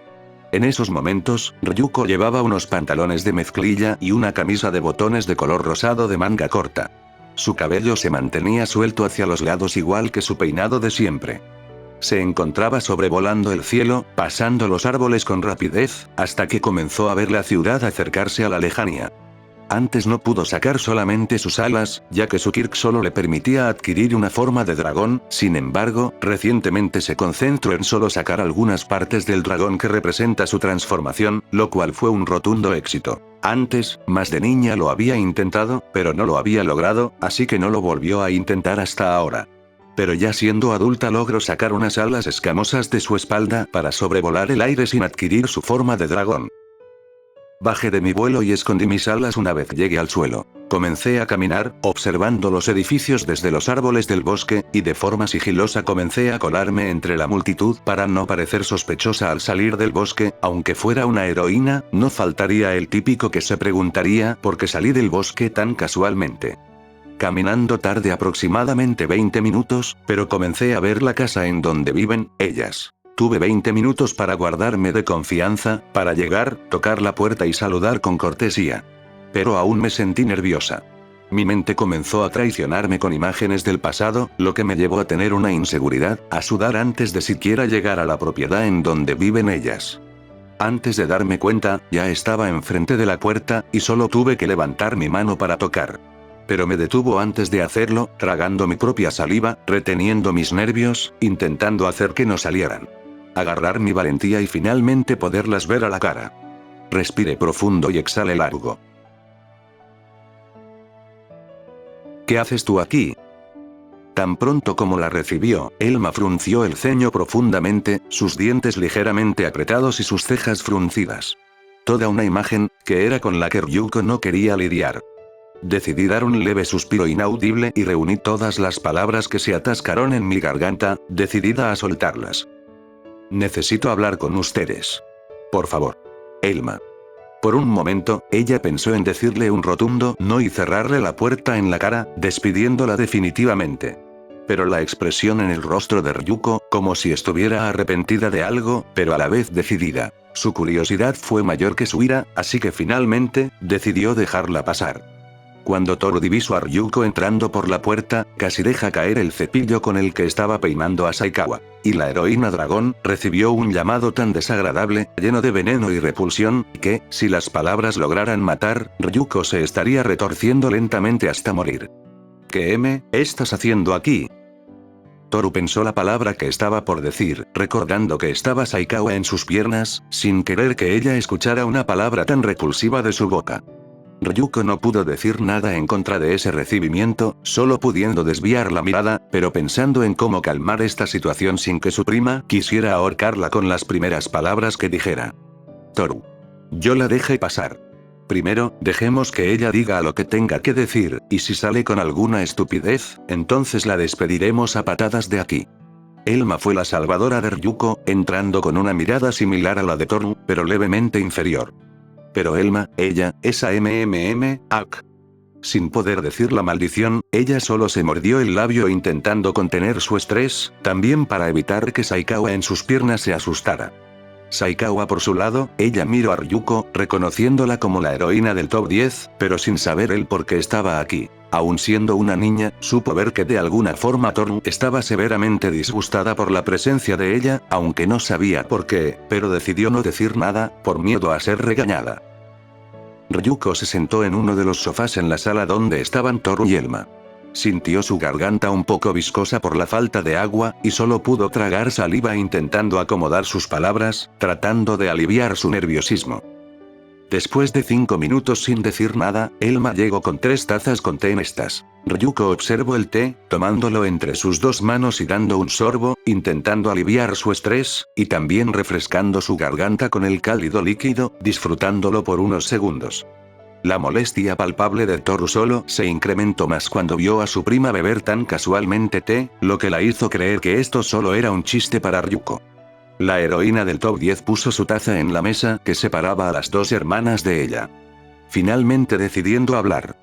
Speaker 1: En esos momentos, Ryuko llevaba unos pantalones de mezclilla y una camisa de botones de color rosado de manga corta. Su cabello se mantenía suelto hacia los lados igual que su peinado de siempre. Se encontraba sobrevolando el cielo, pasando los árboles con rapidez, hasta que comenzó a ver la ciudad acercarse a la lejanía. Antes no pudo sacar solamente sus alas, ya que su Kirk solo le permitía adquirir una forma de dragón, sin embargo, recientemente se concentró en solo sacar algunas partes del dragón que representa su transformación, lo cual fue un rotundo éxito. Antes, más de niña lo había intentado, pero no lo había logrado, así que no lo volvió a intentar hasta ahora. Pero ya siendo adulta logró sacar unas alas escamosas de su espalda para sobrevolar el aire sin adquirir su forma de dragón. Bajé de mi vuelo y escondí mis alas una vez llegué al suelo. Comencé a caminar, observando los edificios desde los árboles del bosque, y de forma sigilosa comencé a colarme entre la multitud para no parecer sospechosa al salir del bosque, aunque fuera una heroína, no faltaría el típico que se preguntaría por qué salí del bosque tan casualmente. Caminando tardé aproximadamente 20 minutos, pero comencé a ver la casa en donde viven ellas. Tuve 20 minutos para guardarme de confianza, para llegar, tocar la puerta y saludar con cortesía. Pero aún me sentí nerviosa. Mi mente comenzó a traicionarme con imágenes del pasado, lo que me llevó a tener una inseguridad, a sudar antes de siquiera llegar a la propiedad en donde viven ellas. Antes de darme cuenta, ya estaba enfrente de la puerta, y solo tuve que levantar mi mano para tocar. Pero me detuvo antes de hacerlo, tragando mi propia saliva, reteniendo mis nervios, intentando hacer que no salieran. Agarrar mi valentía y finalmente poderlas ver a la cara. Respire profundo y exhale largo. ¿Qué haces tú aquí? Tan pronto como la recibió, Elma frunció el ceño profundamente, sus dientes ligeramente apretados y sus cejas fruncidas. Toda una imagen, que era con la que Ryuko no quería lidiar. Decidí dar un leve suspiro inaudible y reuní todas las palabras que se atascaron en mi garganta, decidida a soltarlas. Necesito hablar con ustedes. Por favor. Elma. Por un momento, ella pensó en decirle un rotundo no y cerrarle la puerta en la cara, despidiéndola definitivamente. Pero la expresión en el rostro de Ryuko, como si estuviera arrepentida de algo, pero a la vez decidida. Su curiosidad fue mayor que su ira, así que finalmente, decidió dejarla pasar. Cuando Toru divisó a Ryuko entrando por la puerta, casi deja caer el cepillo con el que estaba peinando a Saikawa. Y la heroína dragón, recibió un llamado tan desagradable, lleno de veneno y repulsión, que, si las palabras lograran matar, Ryuko se estaría retorciendo lentamente hasta morir. ¿Qué estás haciendo aquí? Toru pensó la palabra que estaba por decir, recordando que estaba Saikawa en sus piernas, sin querer que ella escuchara una palabra tan repulsiva de su boca. Ryuko no pudo decir nada en contra de ese recibimiento, solo pudiendo desviar la mirada, pero pensando en cómo calmar esta situación sin que su prima quisiera ahorcarla con las primeras palabras que dijera. Toru. Yo la dejé pasar. Primero, dejemos que ella diga lo que tenga que decir, y si sale con alguna estupidez, entonces la despediremos a patadas de aquí. Elma fue la salvadora de Ryuko, entrando con una mirada similar a la de Toru, pero levemente inferior. Pero Elma, ella, esa ak. Sin poder decir la maldición, ella solo se mordió el labio intentando contener su estrés, también para evitar que Saikawa en sus piernas se asustara. Saikawa por su lado, ella miró a Ryuko, reconociéndola como la heroína del top 10, pero sin saber el por qué estaba aquí. Aún siendo una niña, supo ver que de alguna forma Toru estaba severamente disgustada por la presencia de ella, aunque no sabía por qué, pero decidió no decir nada, por miedo a ser regañada. Ryuko se sentó en uno de los sofás en la sala donde estaban Toru y Elma. Sintió su garganta un poco viscosa por la falta de agua, y solo pudo tragar saliva intentando acomodar sus palabras, tratando de aliviar su nerviosismo. Después de 5 minutos sin decir nada, Elma llegó con 3 tazas con té en estas. Ryuko observó el té, tomándolo entre sus 2 manos y dando un sorbo, intentando aliviar su estrés, y también refrescando su garganta con el cálido líquido, disfrutándolo por unos segundos. La molestia palpable de Toru solo se incrementó más cuando vio a su prima beber tan casualmente té, lo que la hizo creer que esto solo era un chiste para Ryuko. La heroína del top 10 puso su taza en la mesa que separaba a las 2 hermanas de ella. Finalmente decidiendo hablar.